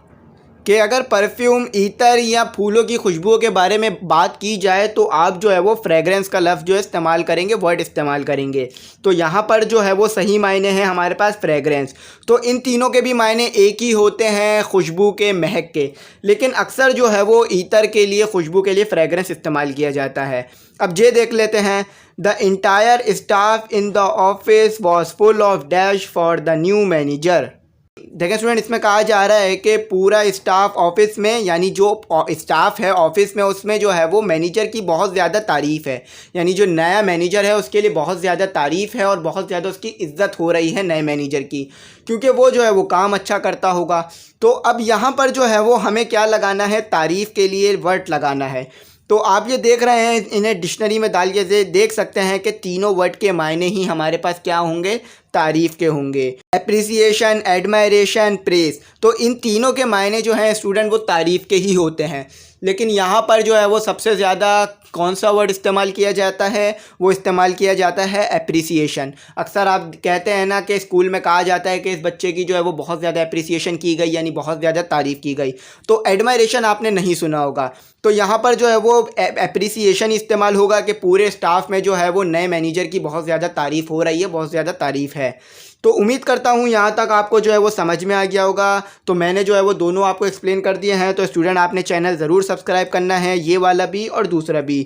Speaker 1: कि अगर परफ्यूम, ईतर या फूलों की खुशबुओं के बारे में बात की जाए तो आप जो है वो फ्रेगरेंस का लफ्ज़ जो है इस्तेमाल करेंगे, वर्ड इस्तेमाल करेंगे। तो यहाँ पर जो है वो सही मायने हैं हमारे पास फ्रेगरेंस। तो इन तीनों के भी मायने एक ही होते हैं, खुशबू के, महक के, लेकिन अक्सर जो है वो ईतर के लिए, खुशबू के लिए फ्रेगरेंस इस्तेमाल किया जाता है। अब ये देख लेते हैं। The entire staff in the office was full of dash for the new manager. देखें स्टूडेंट, इसमें कहा जा रहा है कि पूरा स्टाफ ऑफिस में, यानी जो स्टाफ है ऑफिस में, उसमें जो है वो मैनेजर की बहुत ज़्यादा तारीफ़ है। यानी जो नया मैनेजर है उसके लिए बहुत ज़्यादा तारीफ़ है और बहुत ज़्यादा उसकी इज्जत हो रही है नए मैनेजर की, क्योंकि वो जो है वो काम अच्छा करता होगा। तो अब यहाँ पर जो है वो हमें क्या लगाना है, तारीफ़ के लिए वर्ड लगाना है। तो आप ये देख रहे हैं, इन्हें डिक्शनरी में डाल के देख सकते हैं कि तीनों वर्ड के मायने ही हमारे पास क्या होंगे, तारीफ़ के होंगे। Appreciation, admiration, press. तो इन तीनों के मायने जो हैं स्टूडेंट वो तारीफ़ के ही होते हैं। लेकिन यहाँ पर जो है वो सबसे ज़्यादा कौन सा वर्ड इस्तेमाल किया जाता है, वो इस्तेमाल किया जाता है एप्रिसिएशन। अक्सर आप कहते हैं ना कि स्कूल में कहा जाता है कि इस बच्चे की जो है वो बहुत ज़्यादा एप्रिसिएशन की गई, यानी बहुत ज़्यादा तारीफ़ की गई। तो एडमायरेशन आपने नहीं सुना होगा, तो यहाँ पर जो है वो एप्रिसिएशन इस्तेमाल होगा कि पूरे स्टाफ में जो है वो नए मैनेजर की बहुत ज़्यादा तारीफ़ हो रही है, बहुत ज़्यादा तारीफ़ है। तो उम्मीद करता हूँ यहाँ तक आपको जो है वो समझ में आ गया होगा। तो मैंने जो है वो दोनों आपको एक्सप्लेन कर दिए हैं। तो स्टूडेंट आपने चैनल ज़रूर सब्सक्राइब करना है, ये वाला भी और दूसरा भी।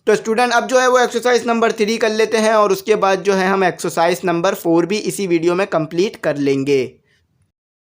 Speaker 1: तो स्टूडेंट अब जो है वो एक्सरसाइज नंबर 3 कर लेते हैं और उसके बाद जो है हम एक्सरसाइज नंबर 4 भी इसी वीडियो में कंप्लीट कर लेंगे।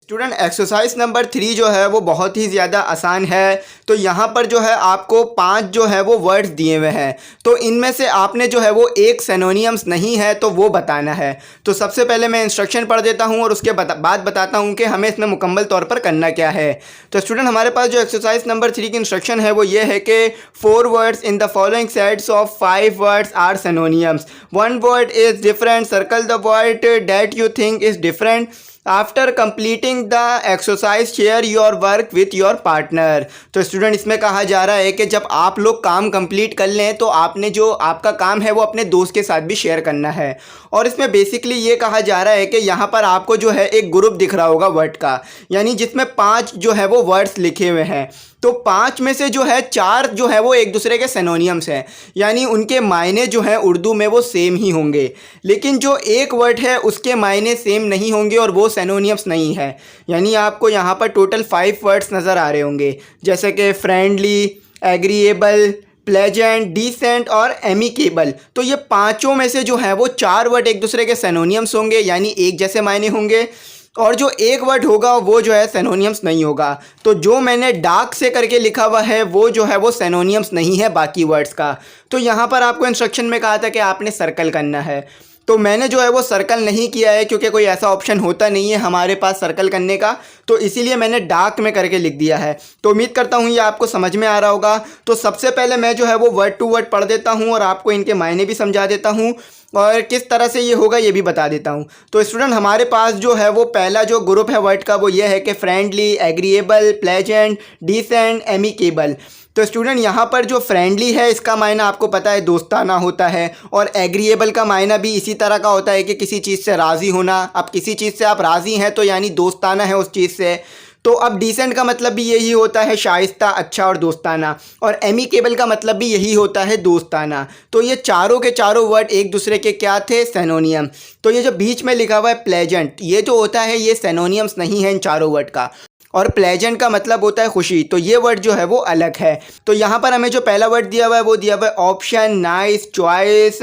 Speaker 1: स्टूडेंट एक्सरसाइज नंबर 3 जो है वो बहुत ही ज़्यादा आसान है। तो यहाँ पर जो है आपको 5 जो है वो वर्ड्स दिए हुए हैं, तो इनमें से आपने जो है वो एक सिनोनिम्स नहीं है तो वो बताना है। तो सबसे पहले मैं इंस्ट्रक्शन पढ़ देता हूँ और उसके बाद बताता हूँ कि हमें इसमें मुकम्मल तौर पर करना क्या है। तो स्टूडेंट हमारे पास जो एक्सरसाइज नंबर 3 की इंस्ट्रक्शन है वो ये है कि 4 words in the following sets of 5 words are synonyms. 1 word is different, circle the word that you think is different. After completing the exercise share your work with your partner. तो student इसमें कहा जा रहा है कि जब आप लोग काम कंप्लीट कर लें तो आपने जो आपका काम है वो अपने दोस्त के साथ भी शेयर करना है। और इसमें बेसिकली ये कहा जा रहा है कि यहाँ पर आपको जो है एक ग्रुप दिख रहा होगा वर्ड का, यानी जिसमें 5 जो है वो वर्ड्स लिखे हुए हैं। तो 5 में से जो है 4 जो है वो एक दूसरे के सिनोनिम्स हैं, यानी उनके मायने जो हैं उर्दू में वो सेम ही होंगे। लेकिन जो एक वर्ड है उसके मायने सेम नहीं होंगे और वो सिनोनिम्स नहीं है। यानी आपको यहाँ पर टोटल 5 वर्ड्स नज़र आ रहे होंगे, जैसे कि फ्रेंडली, एग्रीएबल, प्लेजेंट, डिसेंट और एमिकेबल। तो ये पाँचों में से जो है वो 4 वर्ड एक दूसरे के सिनोनिम्स होंगे, यानी एक जैसे मायने होंगे। और जो एक वर्ड होगा वो जो है सिनोनिम्स नहीं होगा। तो जो मैंने डार्क से करके लिखा हुआ है वो जो है वो सिनोनिम्स नहीं है बाकी वर्ड्स का। तो यहाँ पर आपको इंस्ट्रक्शन में कहा था कि आपने सर्कल करना है, तो मैंने जो है वो सर्कल नहीं किया है क्योंकि कोई ऐसा ऑप्शन होता नहीं है हमारे पास सर्कल करने का, तो इसीलिए मैंने डार्क में करके लिख दिया है। तो उम्मीद करता हूँ ये आपको समझ में आ रहा होगा। तो सबसे पहले मैं जो है वो वर्ड टू वर्ड पढ़ देता हूँ और आपको इनके मायने भी समझा देता हूँ और किस तरह से ये होगा ये भी बता देता हूँ। तो स्टूडेंट हमारे पास जो है वो पहला जो ग्रुप है वर्ड का वो ये है कि friendly, agreeable, pleasant, decent, amicable. तो स्टूडेंट यहाँ पर जो फ्रेंडली है इसका मायना आपको पता है दोस्ताना होता है, और एग्रीएबल का मायना भी इसी तरह का होता है कि किसी चीज़ से राज़ी होना। अब किसी चीज़ से आप राज़ी हैं तो यानी दोस्ताना है उस चीज़ से। तो अब डिसेंट का मतलब भी यही होता है शाइस्ता, अच्छा और दोस्ताना, और एमिकेबल का मतलब भी यही होता है दोस्ताना। तो ये चारों के चारों वर्ड एक दूसरे के क्या थे, सिनोनियम। तो ये जो बीच में लिखा हुआ है प्लेजेंट, ये जो होता है ये सिनोनियम्स नहीं है इन चारों वर्ड का, और प्लेजेंट का मतलब होता है खुशी। तो ये वर्ड जो है वो अलग है। तो यहाँ पर हमें जो पहला वर्ड दिया हुआ है वो दिया हुआ है ऑप्शन, नाइस, चॉइस,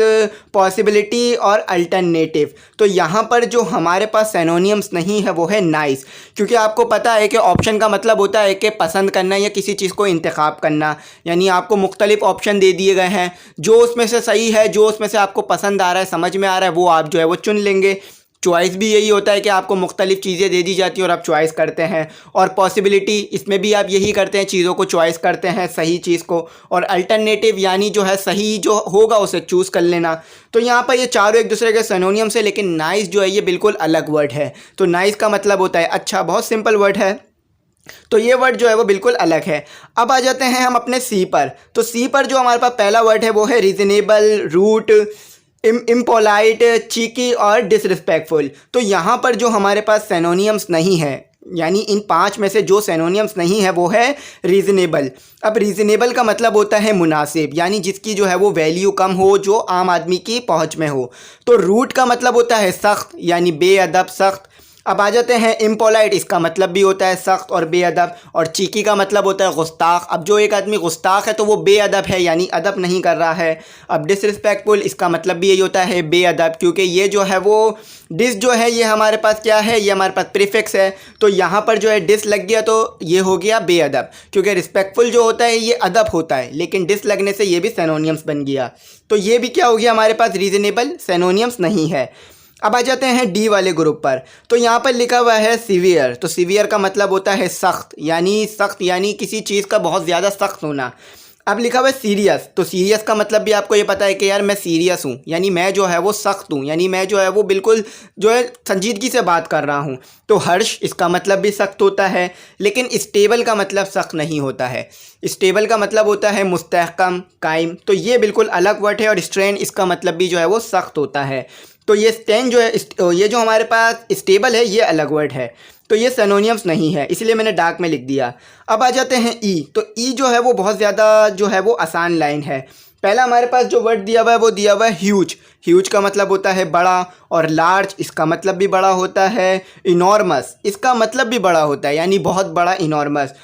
Speaker 1: पॉसिबिलिटी और अल्टरनेटिव। तो यहाँ पर जो हमारे पास सिनोनिम्स नहीं है वो है नाइस, क्योंकि आपको पता है कि ऑप्शन का मतलब होता है कि पसंद करना या किसी चीज़ को इंतखाब करना, यानी आपको मुख्तलिफ ऑप्शन दे दिए गए हैं, जो उसमें से सही है, जो उसमें से आपको पसंद आ रहा है, समझ में आ रहा है, वो आप जो है वो चुन लेंगे। चॉइस भी यही होता है कि आपको मुख्तलिफ़ चीज़ें दे दी जाती हैं और आप चॉइस करते हैं। और पॉसिबिलिटी, इसमें भी आप यही करते हैं, चीज़ों को चॉइस करते हैं, सही चीज़ को। और अल्टरनेटिव यानी जो है सही जो होगा उसे चूज़ कर लेना। तो यहाँ पर ये चारों एक दूसरे के सिनोनिम्स है, लेकिन नाइस जो है ये बिल्कुल अलग वर्ड है। तो नाइस का मतलब होता है अच्छा, बहुत सिंपल वर्ड है। तो ये वर्ड जो है वो बिल्कुल अलग है। अब आ जाते हैं हम अपने सी पर। तो सी पर जो हमारे पास पहला वर्ड है वो है रीजनेबल, रूट, इम्पोलाइट, चीकी और डिसरिस्पेक्टफुल। तो यहाँ पर जो हमारे पास सिनोनिम्स नहीं है, यानी इन 5 में से जो सिनोनिम्स नहीं है वो है रीज़नेबल। अब रीज़नेबल का मतलब होता है मुनासिब, यानी जिसकी जो है वो वैल्यू कम हो, जो आम आदमी की पहुँच में हो। तो रूट का मतलब होता है सख्त, यानी बेअदब, सख्त। अब आ जाते हैं इम्पोलाइट, इसका मतलब भी होता है सख्त और बेअदब। और चीकी का मतलब होता है गुस्ताख। अब जो एक आदमी गुस्ताख है तो वो बेअदब है, यानी अदब नहीं कर रहा है। अब डिसरिस्पेक्टफुल, इसका मतलब भी यही होता है बेअदब, क्योंकि ये जो है वो डिस जो है ये हमारे पास क्या है, ये हमारे पास प्रीफिक्स है। तो यहाँ पर जो है डिस लग गया तो ये हो गया बेअदब, क्योंकि रिस्पेक्टफुल जो होता है ये अदब होता है, लेकिन डिस लगने से ये भी सिनोनिम्स बन गया। तो ये भी क्या हो गया हमारे पास, रीजनेबल, सिनोनिम्स नहीं है। अब आ जाते हैं डी वाले ग्रुप पर। तो यहाँ पर लिखा हुआ है सीवियर। तो सीवियर का मतलब होता है सख्त, यानी सख्त यानी किसी चीज़ का बहुत ज़्यादा सख्त होना। अब लिखा हुआ है सीरियस, तो सीरियस का मतलब भी आपको ये पता है कि यार मैं सीरियस हूँ, यानी मैं जो है वो सख्त हूँ, यानी मैं जो है वो बिल्कुल जो है संजीदगी से बात कर रहा हूँ। तो हर्ष इसका मतलब भी सख्त होता है, लेकिन स्टेबल का मतलब सख्त नहीं होता है। स्टेबल का मतलब होता है मुस्तहकम, कायम। तो ये बिल्कुल अलग वर्ड है। और स्ट्रेन इसका मतलब भी जो है वो सख्त होता है। तो ये स्ट्रेन जो है ये जो हमारे पास स्टेबल है ये अलग वर्ड है। तो ये सिनोनिम्स नहीं है, इसलिए मैंने डार्क में लिख दिया। अब आ जाते हैं ई। तो ई जो है वो बहुत ज़्यादा जो है वो आसान लाइन है। पहला हमारे पास जो वर्ड दिया हुआ है वो दिया हुआ है ह्यूज। ह्यूज का मतलब होता है बड़ा। और लार्ज इसका मतलब भी बड़ा होता है। इनॉर्मस इसका मतलब भी बड़ा होता है, यानी बहुत बड़ा, इनॉर्मस।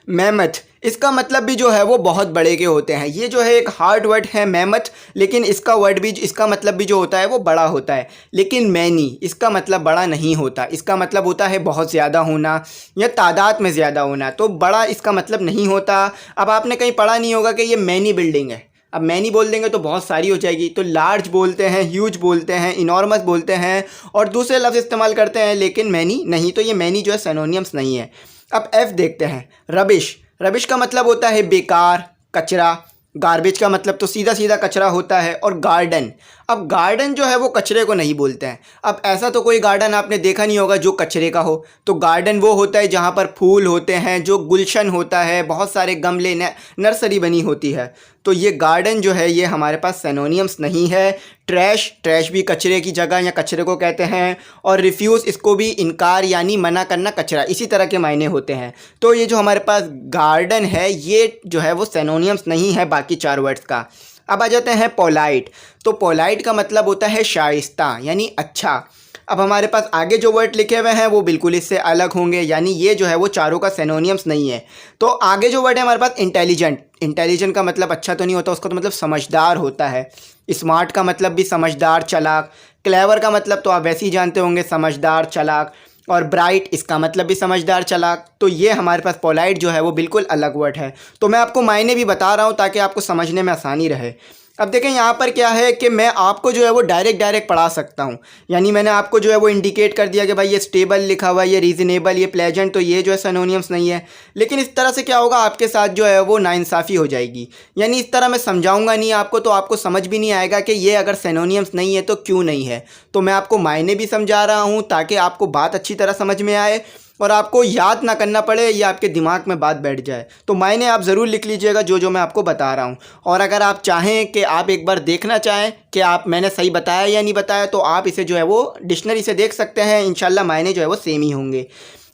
Speaker 1: मैमथ इसका मतलब भी जो है वो बहुत बड़े के होते हैं। ये जो है एक हार्ड वर्ड है मैमथ, लेकिन इसका वर्ड भी, इसका मतलब भी जो होता है वो बड़ा होता है। लेकिन मैनी इसका मतलब बड़ा नहीं होता, इसका मतलब होता है बहुत ज़्यादा होना या तादाद में ज़्यादा होना। तो बड़ा इसका मतलब नहीं होता। अब आपने कहीं पढ़ा नहीं होगा कि ये मैनी बिल्डिंग है। अब मैनी बोल देंगे तो बहुत सारी हो जाएगी। तो लार्ज बोलते हैं, ह्यूज बोलते हैं, इनॉर्मस बोलते हैं और दूसरे लफ्ज़ इस्तेमाल करते हैं, लेकिन मैनी नहीं। तो ये मैनी जो है सिनोनिम्स नहीं है। अब एफ देखते हैं, रबिश। रबिश का मतलब होता है बेकार, कचरा। गार्बेज का मतलब तो सीधा सीधा कचरा होता है। और गार्डन, अब गार्डन जो है वो कचरे को नहीं बोलते हैं। अब ऐसा तो कोई गार्डन आपने देखा नहीं होगा जो कचरे का हो। तो गार्डन वो होता है जहाँ पर फूल होते हैं, जो गुलशन होता है, बहुत सारे गमले, नर्सरी बनी होती है। तो ये गार्डन जो है ये हमारे पास सिनोनिम्स नहीं है। ट्रैश, ट्रैश भी कचरे की जगह या कचरे को कहते हैं। और रिफ्यूज़ इसको भी इनकार यानी मना करना, कचरा, इसी तरह के मायने होते हैं। तो ये जो हमारे पास गार्डन है ये जो है वो सिनोनिम्स नहीं है बाकी चार वर्ड्स का। अब आ जाते हैं पोलाइट। तो पोलाइट का मतलब होता है शाइस्ता यानी अच्छा। अब हमारे पास आगे जो वर्ड लिखे हुए हैं वो बिल्कुल इससे अलग होंगे, यानी ये जो है वो चारों का सिनोनिम्स नहीं है। तो आगे जो वर्ड है हमारे पास इंटेलिजेंट। इंटेलिजेंट का मतलब अच्छा तो नहीं होता, उसका तो मतलब समझदार होता है। स्मार्ट का मतलब भी समझदार, चालाक। क्लेवर का मतलब तो आप वैसे ही जानते होंगे, समझदार, चालाक। और ब्राइट इसका मतलब भी समझदार, चालाक। तो ये हमारे पास पोलाइट जो है वो बिल्कुल अलग वर्ड है। तो मैं आपको मायने भी बता रहा हूँ ताकि आपको समझने में आसानी रहे। अब देखें यहाँ पर क्या है कि मैं आपको जो है वो डायरेक्ट पढ़ा सकता हूँ। यानी मैंने आपको जो है वो इंडिकेट कर दिया कि भाई ये स्टेबल लिखा हुआ है, ये रीज़नेबल, ये प्लेजेंट, तो ये जो है सिनोनिम्स नहीं है। लेकिन इस तरह से क्या होगा, आपके साथ जो है वो नाइंसाफ़ी हो जाएगी। यानी इस तरह मैं समझाऊंगा नहीं आपको, तो आपको समझ भी नहीं आएगा कि ये अगर सिनोनिम्स नहीं है तो क्यों नहीं है। तो मैं आपको मायने भी समझा रहा हूँ ताकि आपको बात अच्छी तरह समझ में आए और आपको याद ना करना पड़े या आपके दिमाग में बात बैठ जाए। तो मायने आप ज़रूर लिख लीजिएगा जो जो मैं आपको बता रहा हूँ। और अगर आप चाहें कि आप एक बार देखना चाहें कि आप मैंने सही बताया या नहीं बताया, तो आप इसे जो है वो डिक्शनरी से देख सकते हैं। इंशाल्लाह मायने जो है वो सेम ही होंगे।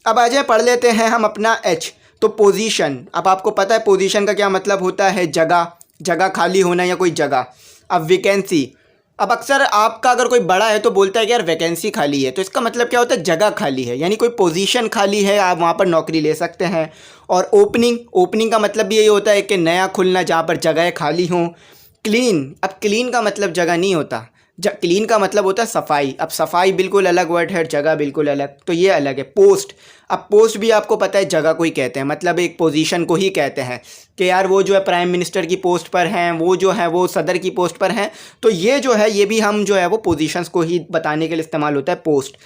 Speaker 1: अब आ जाए पढ़ लेते हैं हम अपना एच। तो पोजीशन, अब आपको पता है पोजीशन का क्या मतलब होता है, जगह, जगह खाली होना या कोई जगह। अब वैकेंसी, अब अक्सर आपका अगर कोई बड़ा है तो बोलता है कि यार वैकेंसी खाली है, तो इसका मतलब क्या होता है, जगह खाली है, यानी कोई पोजीशन खाली है, आप वहाँ पर नौकरी ले सकते हैं। और ओपनिंग, ओपनिंग का मतलब भी यही होता है कि नया खुलना जहाँ पर जगह खाली हों। क्लीन, अब क्लीन का मतलब जगह नहीं होता, क्लीन का मतलब होता है सफाई। अब सफाई बिल्कुल अलग वर्ड है, जगह बिल्कुल अलग, तो ये अलग है। पोस्ट, अब पोस्ट भी आपको पता है जगह को ही कहते हैं, मतलब एक पोजीशन को ही कहते हैं कि यार वो जो है प्राइम मिनिस्टर की पोस्ट पर हैं, वो जो है वो सदर की पोस्ट पर हैं। तो ये जो है ये भी हम जो है वो पोजीशंस को ही बताने के लिए इस्तेमाल होता है, पोस्ट।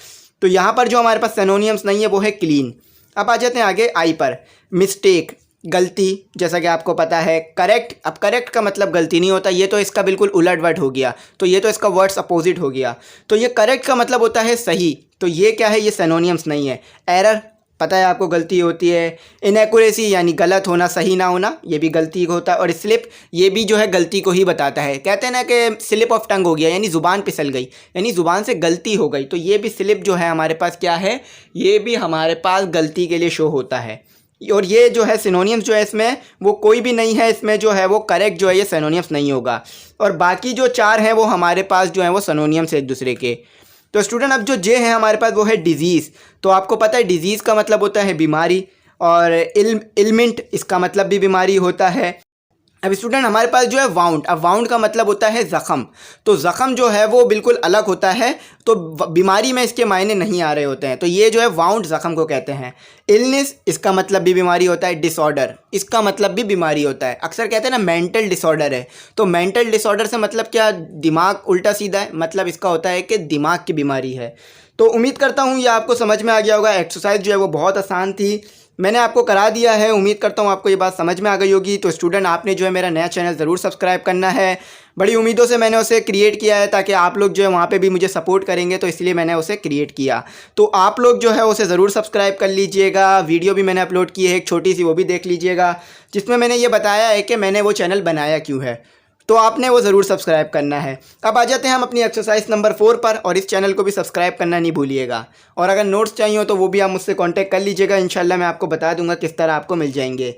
Speaker 1: तो यहाँ पर जो हमारे पास सिनोनिम्स नहीं है वो है क्लीन। अब आ जाते हैं आगे आई पर। मिस्टेक, गलती, जैसा कि आपको पता है। करेक्ट, अब करेक्ट का मतलब गलती नहीं होता, ये तो इसका बिल्कुल उलट वर्ड हो गया, तो ये तो इसका वर्ड्स अपोजिट हो गया। तो ये करेक्ट का मतलब होता है सही, तो ये क्या है, ये सिनोनिम्स नहीं है। एरर, पता है आपको गलती होती है। इनएक्यूरेसी यानी गलत होना, सही ना होना, ये भी गलती होता है। और स्लिप, ये भी जो है गलती को ही बताता है। कहते हैं ना कि स्लिप ऑफ टंग हो गया, यानी ज़ुबान फिसल गई, यानी ज़ुबान से गलती हो गई। तो ये भी स्लिप जो है हमारे पास क्या है, ये भी हमारे पास गलती के लिए शो होता है। और ये जो है सिनोनिम्स जो है इसमें वो कोई भी नहीं है, इसमें जो है वो करेक्ट जो है ये सिनोनिम्स नहीं होगा। और बाकी जो चार हैं वो हमारे पास जो है वो सिनोनिम्स है एक दूसरे के। तो स्टूडेंट अब जो जे है हमारे पास वो है डिजीज़। तो आपको पता है डिजीज़ का मतलब होता है बीमारी। और इलमिंट, इसका मतलब भी बीमारी होता है। अब स्टूडेंट हमारे पास जो है वाउंड, अब वाउंड का मतलब होता है ज़ख़म। तो ज़ख़म जो है वो बिल्कुल अलग होता है, तो बीमारी में इसके मायने नहीं आ रहे होते हैं, तो ये जो है वाउंड ज़ख़म को कहते हैं। इलनेस, इसका मतलब भी बीमारी होता है। डिसऑर्डर, इसका मतलब भी बीमारी होता है। अक्सर कहते हैं ना मेंटल डिसऑर्डर है, तो मेंटल डिसऑर्डर से मतलब क्या, दिमाग उल्टा सीधा है, मतलब इसका होता है कि दिमाग की बीमारी है। तो उम्मीद करता हूँ ये आपको समझ में आ गया होगा। एक्सरसाइज जो है वो बहुत आसान थी, मैंने आपको करा दिया है। उम्मीद करता हूँ आपको ये बात समझ में आ गई होगी। तो स्टूडेंट आपने जो है मेरा नया चैनल ज़रूर सब्सक्राइब करना है। बड़ी उम्मीदों से मैंने उसे क्रिएट किया है ताकि आप लोग जो है वहाँ पे भी मुझे सपोर्ट करेंगे, तो इसलिए मैंने उसे क्रिएट किया। तो आप लोग जो है उसे ज़रूर सब्सक्राइब कर लीजिएगा। वीडियो भी मैंने अपलोड की है एक छोटी सी, वो भी देख लीजिएगा, जिसमें मैंने ये बताया है कि मैंने वो चैनल बनाया क्यों है। तो आपने वो ज़रूर सब्सक्राइब करना है। अब आ जाते हैं हम अपनी एक्सरसाइज नंबर 4 पर, और इस चैनल को भी सब्सक्राइब करना नहीं भूलिएगा। और अगर नोट्स चाहिए हो तो वो भी आप मुझसे कांटेक्ट कर लीजिएगा, इंशाल्लाह मैं आपको बता दूंगा किस तरह आपको मिल जाएंगे।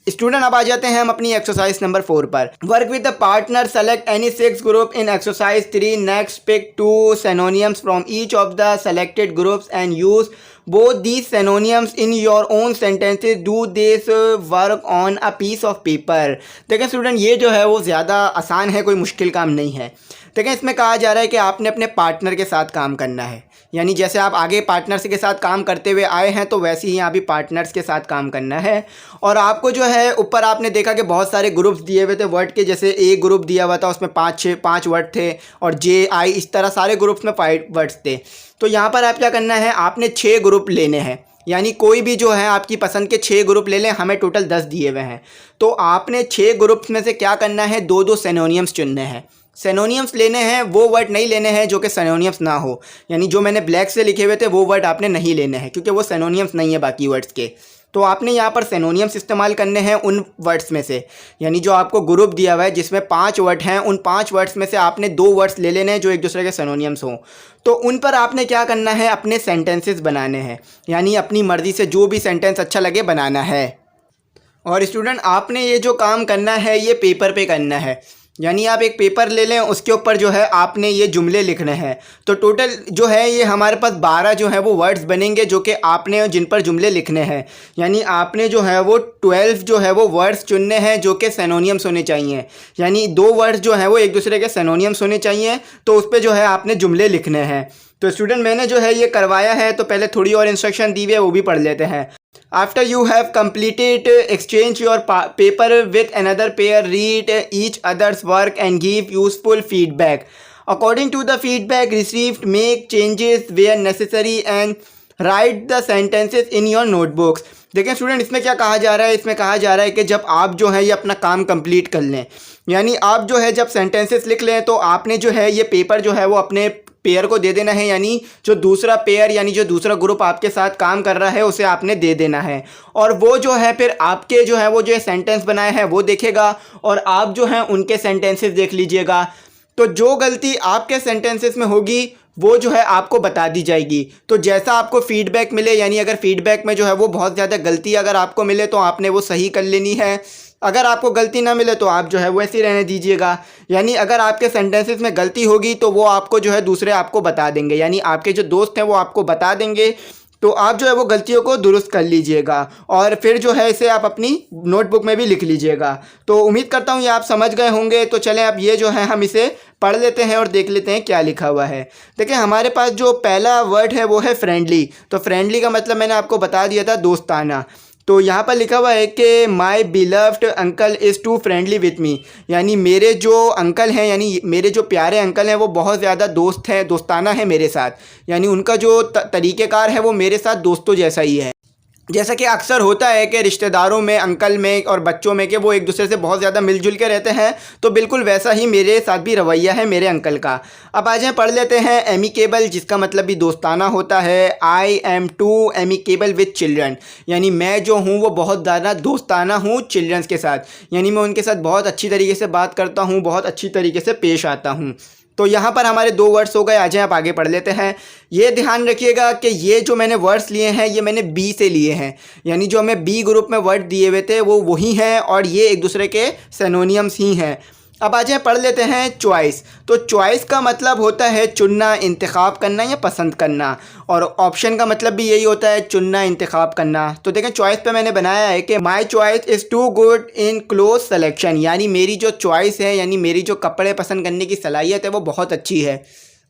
Speaker 1: स्टूडेंट अब आ जाते हैं हम अपनी एक्सरसाइज नंबर 4 पर। Work with the partner, select any 6 group in exercise 3। Next pick 2 synonyms from each of the selected groups and use both these synonyms in your own sentences. Do this work on a piece of paper. देखें student, ये जो है वो ज़्यादा आसान है, कोई मुश्किल काम नहीं है। देखें इसमें कहा जा रहा है कि आपने अपने पार्टनर के साथ काम करना है, यानी जैसे आप आगे पार्टनर्स के साथ काम करते हुए आए हैं तो वैसे ही यहाँ भी पार्टनर्स के साथ काम करना है। और आपको जो है ऊपर आपने देखा कि बहुत सारे ग्रुप्स दिए हुए थे वर्ड के, जैसे ए ग्रुप दिया हुआ था, उसमें 5 वर्ड थे, और जे आई इस तरह सारे ग्रुप्स में 5 वर्ड्स थे। तो यहाँ पर आप क्या करना है, आपने 6 ग्रुप लेने हैं, यानी कोई भी जो है आपकी पसंद के 6 ग्रुप ले लें। हमें टोटल 10 दिए हुए हैं, तो आपने 6 ग्रुप्स में से क्या करना है, 2-2 सिनोनिम्स चुनने हैं। सिनोनिम्स लेने हैं, वो वर्ड नहीं लेने हैं जो कि सिनोनिम्स ना हो, यानी जो मैंने ब्लैक से लिखे हुए थे वो वर्ड आपने नहीं लेने हैं, क्योंकि वो सिनोनिम्स नहीं है बाकी वर्ड्स के। तो आपने यहाँ पर सिनोनिम्स इस्तेमाल करने हैं उन वर्ड्स में से, यानी जो आपको ग्रुप दिया हुआ है जिसमें 5 वर्ड हैं, उन 5 वर्ड्स में से आपने 2 वर्ड्स ले लेने हैं जो एक दूसरे के सिनोनिम्स हों। तो उन पर आपने क्या करना है, अपने सेंटेंसेस बनाने हैं, यानी अपनी मर्ज़ी से जो भी सेंटेंस अच्छा लगे बनाना है। और स्टूडेंट आपने ये जो काम करना है ये पेपर पे करना है, यानी आप एक पेपर ले लें, उसके ऊपर जो है आपने ये जुमले लिखने हैं। तो टोटल जो है ये हमारे पास 12 जो है वो वर्ड्स बनेंगे जो कि आपने जिन पर जुमले लिखने हैं, यानी आपने जो है वो 12 जो है वो वर्ड्स चुनने हैं जो कि सिनोनिम्स होने चाहिए, यानी 2 वर्ड्स जो हैं वो एक दूसरे के सिनोनिम्स होने चाहिए। तो उस पर जो है आपने जुमले लिखने हैं। तो स्टूडेंट मैंने जो है ये करवाया है, तो पहले थोड़ी और इंस्ट्रक्शन दी हुई है, वो भी पढ़ लेते हैं। After you have completed, exchange your paper with another pair, read each other's work and give useful feedback. According to the feedback received, make changes where necessary and write the sentences in your notebooks. देखें student इसमें क्या कहा जा रहा है, इसमें कहा जा रहा है कि जब आप जो है ये अपना काम कंप्लीट कर लें, यानी आप जो है जब सेंटेंसेस लिख लें, तो आपने जो है ये पेपर जो है वो अपने पेयर को दे देना है, यानी जो दूसरा पेयर यानी जो दूसरा ग्रुप आपके साथ काम कर रहा है उसे आपने दे देना है। और वो जो है फिर आपके जो है वो जो सेंटेंस बनाए हैं वो देखेगा, और आप जो हैं उनके सेंटेंसेस देख लीजिएगा। तो जो गलती आपके सेंटेंसेस में होगी वो जो है आपको बता दी जाएगी। तो जैसा आपको फीडबैक मिले, यानी अगर फीडबैक में जो है वो बहुत ज़्यादा गलती अगर आपको मिले तो आपने वो सही कर लेनी है। अगर आपको गलती ना मिले तो आप जो है वो ऐसे ही रहने दीजिएगा। यानी अगर आपके सेंटेंसेस में गलती होगी तो वो आपको जो है दूसरे आपको बता देंगे, यानी आपके जो दोस्त हैं वो आपको बता देंगे। तो आप जो है वो गलतियों को दुरुस्त कर लीजिएगा, और फिर जो है इसे आप अपनी नोटबुक में भी लिख लीजिएगा। तो उम्मीद करता हूँ ये आप समझ गए होंगे। तो चलें अब ये जो है हम इसे पढ़ लेते हैं और देख लेते हैं क्या लिखा हुआ है। देखिए हमारे पास जो पहला वर्ड है वो है फ्रेंडली। तो फ्रेंडली का मतलब मैंने आपको बता दिया था, दोस्ताना। तो यहाँ पर लिखा हुआ है कि my beloved uncle is too friendly with me, यानी मेरे जो अंकल हैं, यानी मेरे जो प्यारे अंकल हैं वो बहुत ज़्यादा दोस्त हैं, दोस्ताना है मेरे साथ, यानी उनका जो तरीक़ेकार है वो मेरे साथ दोस्तों जैसा ही है। जैसा कि अक्सर होता है कि रिश्तेदारों में, अंकल में और बच्चों में कि वो एक दूसरे से बहुत ज़्यादा मिलजुल के रहते हैं, तो बिल्कुल वैसा ही मेरे साथ भी रवैया है मेरे अंकल का। अब आ जाएँ पढ़ लेते हैं एमिकेबल, जिसका मतलब भी दोस्ताना होता है। I am too amicable with children, यानी मैं जो हूँ वो बहुत ज़्यादा दोस्ताना हूँ चिल्ड्रंस के साथ, यानी मैं उनके साथ बहुत अच्छी तरीके से बात करता हूँ, बहुत अच्छी तरीके से पेश आता हूँ। तो यहाँ पर हमारे 2 वर्ड्स हो गए। आ जाएं आप आगे पढ़ लेते हैं। ये ध्यान रखिएगा कि ये जो मैंने वर्ड्स लिए हैं ये मैंने बी से लिए हैं, यानी जो हमें बी ग्रुप में वर्ड दिए हुए थे वो वही हैं, और ये एक दूसरे के सिनोनिम्स ही हैं। अब आ जाएं पढ़ लेते हैं चॉइस। तो चॉइस का मतलब होता है चुनना, इंतखाब करना या पसंद करना, और ऑप्शन का मतलब भी यही होता है, चुनना, इंतखाब करना। तो देखें चॉइस पे मैंने बनाया है कि my choice is too good in cloth selection, यानी मेरी जो चॉइस है, यानी मेरी जो कपड़े पसंद करने की सलाहियत है वो बहुत अच्छी है।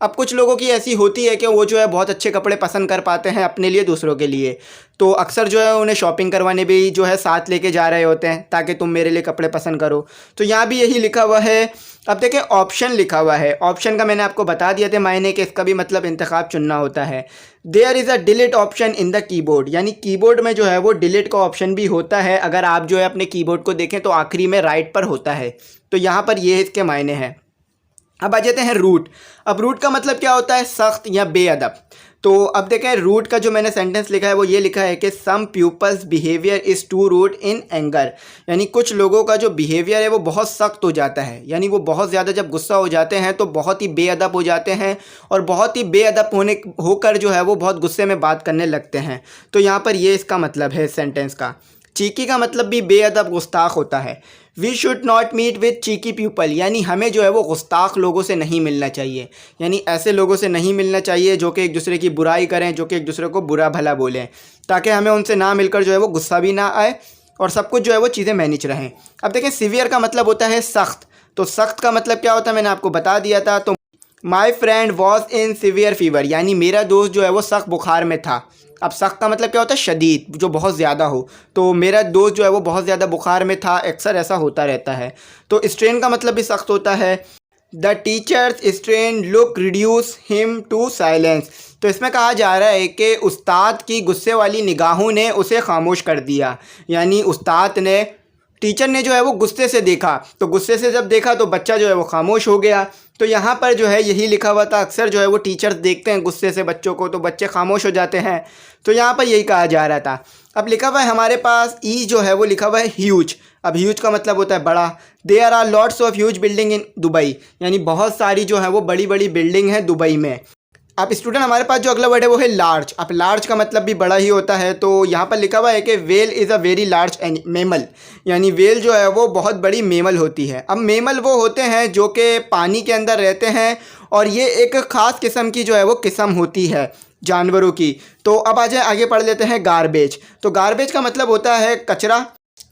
Speaker 1: अब कुछ लोगों की ऐसी होती है कि वो जो है बहुत अच्छे कपड़े पसंद कर पाते हैं अपने लिए, दूसरों के लिए, तो अक्सर जो है उन्हें शॉपिंग करवाने भी जो है साथ लेके जा रहे होते हैं ताकि तुम मेरे लिए कपड़े पसंद करो। तो यहाँ भी यही लिखा हुआ है। अब देखें ऑप्शन लिखा हुआ है, ऑप्शन का मैंने आपको बता दिया था मायने कि इसका भी मतलब इंतखाब चुनना होता है। There is a delete option in the keyboard, यानी कीबोर्ड में जो है वो डिलीट का ऑप्शन भी होता है। अगर आप जो है अपने कीबोर्ड को देखें तो आखिरी में राइट पर होता है। तो यहाँ पर ये इसके मायने हैं। अब आ जाते हैं रूट। अब रूट का मतलब क्या होता है? सख्त या बेअदब। तो अब देखें रूट का जो मैंने सेंटेंस लिखा है वो ये लिखा है कि some people's behaviour is too root in anger, यानी कुछ लोगों का जो बिहेवियर है वो बहुत सख्त हो जाता है, यानी वो बहुत ज़्यादा जब गुस्सा हो जाते हैं तो बहुत ही बेअदब हो जाते हैं और बहुत ही बेअदब होकर जो है वो बहुत गुस्से में बात करने लगते हैं। तो यहाँ पर ये इसका मतलब है सेंटेंस का। चीकी का मतलब भी बेअदब गुस्ताख होता है। We should not meet with cheeky people, यानी हमें जो है वो गुस्ताख लोगों से नहीं मिलना चाहिए, यानी ऐसे लोगों से नहीं मिलना चाहिए जो कि एक दूसरे की बुराई करें, जो कि एक दूसरे को बुरा भला बोलें, ताकि हमें उनसे ना मिलकर जो है वो गुस्सा भी ना आए और सब कुछ जो है वो चीज़ें मैनेज रहें। अब देखें सीवियर का मतलब होता है सख्त। तो सख्त का मतलब क्या होता है मैंने आपको बता दिया था। तो my friend was in severe fever, यानी मेरा दोस्त जो है वो सख्त बुखार में था। अब सख्त का मतलब क्या होता है? शदीद, जो बहुत ज़्यादा हो। तो मेरा दोस्त जो है वो बहुत ज़्यादा बुखार में था, अक्सर ऐसा होता रहता है। तो स्ट्रेन का मतलब भी सख्त होता है। The teacher's stern look reduce him to silence, तो इसमें कहा जा रहा है कि उस्ताद की गुस्से वाली निगाहों ने उसे खामोश कर दिया, यानी उस्ताद ने, टीचर ने जो है वो गुस्से से देखा, तो गुस्से से जब देखा तो बच्चा जो है वो खामोश हो गया। तो यहाँ पर जो है यही लिखा हुआ था। अक्सर जो है वो टीचर्स देखते हैं गुस्से से बच्चों को तो बच्चे खामोश हो जाते हैं। तो यहाँ पर यही कहा जा रहा था। अब लिखा हुआ है हमारे पास ई जो है वो लिखा हुआ है ह्यूज। अब ह्यूज का मतलब होता है बड़ा। There are lots of huge building in Dubai, यानी बहुत सारी जो है वो बड़ी बड़ी बिल्डिंग है दुबई में। अब स्टूडेंट हमारे पास जो अगला वर्ड है वो है लार्ज। अब लार्ज का मतलब भी बड़ा ही होता है। तो यहाँ पर लिखा हुआ है कि well is a very large mammal, यानी वेल जो है वो बहुत बड़ी मेमल होती है। अब मेमल वो होते हैं जो कि पानी के अंदर रहते हैं और ये एक ख़ास किस्म की जो है वो किस्म होती है जानवरों की। तो अब आ जाए आगे पढ़ लेते हैं गार्बेज। तो गार्बेज का मतलब होता है कचरा।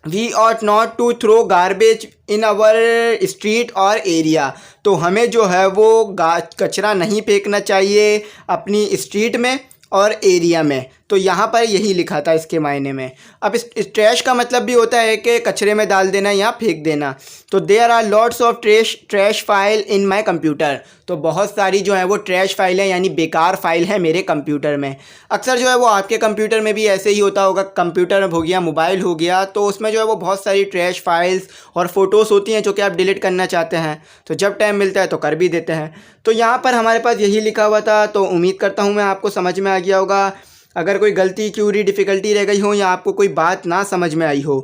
Speaker 1: We ought not to throw garbage in our street और एरिया, तो हमें जो है वो कचरा नहीं फेंकना चाहिए अपनी स्ट्रीट में और एरिया में। तो यहाँ पर यही लिखा था इसके मायने में। अब इस ट्रैश का मतलब भी होता है कि कचरे में डाल देना या फेंक देना। तो there are lots of trash file in my computer, तो बहुत सारी जो है वो ट्रैश फाइल है, यानी बेकार फाइल है मेरे कंप्यूटर में। अक्सर जो है वो आपके कंप्यूटर में भी ऐसे ही होता होगा, कंप्यूटर हो गया, मोबाइल हो गया, तो उसमें जो है वो बहुत सारी ट्रैश फाइल्स और फ़ोटोज़ होती हैं जो कि आप डिलीट करना चाहते हैं, तो जब टाइम मिलता है तो कर भी देते हैं। तो यहाँ पर हमारे पास यही लिखा हुआ था। तो उम्मीद करता हूँ मैं आपको समझ में आ गया होगा। अगर कोई गलती, क्यूरी, डिफ़िकल्टी रह गई हो या आपको कोई बात ना समझ में आई हो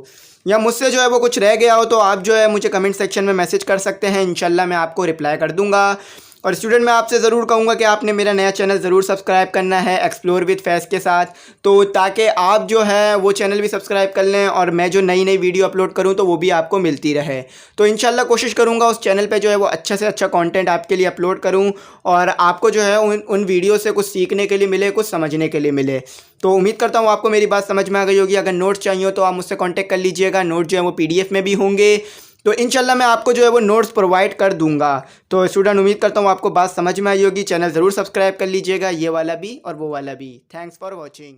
Speaker 1: या मुझसे जो है वो कुछ रह गया हो तो आप जो है मुझे कमेंट सेक्शन में मैसेज कर सकते हैं। इंशाल्लाह मैं आपको रिप्लाई कर दूंगा। और स्टूडेंट मैं आपसे ज़रूर कहूँगा कि आपने मेरा नया चैनल ज़रूर सब्सक्राइब करना है एक्सप्लोर विद फैज़ के साथ, तो ताकि आप जो है वो चैनल भी सब्सक्राइब कर लें और मैं जो नई नई वीडियो अपलोड करूँ तो वो भी आपको मिलती रहे। तो इंशाल्लाह कोशिश करूँगा उस चैनल पे जो है वो अच्छा से अच्छा कंटेंट आपके लिए अपलोड करूँ और आपको जो है उन वीडियो से कुछ सीखने के लिए मिले, कुछ समझने के लिए मिले। तो उम्मीद करता हूँ आपको मेरी बात समझ में आ गई होगी। अगर नोट्स चाहिए हो तो आप मुझसे कॉन्टैक्ट कर लीजिएगा। नोट जो है वो PDF में भी होंगे, तो इंशाल्लाह मैं आपको जो है वो नोट्स प्रोवाइड कर दूंगा। तो स्टूडेंट उम्मीद करता हूँ आपको बात समझ में आई होगी। चैनल ज़रूर सब्सक्राइब कर लीजिएगा, ये वाला भी और वो वाला भी। Thanks for watching.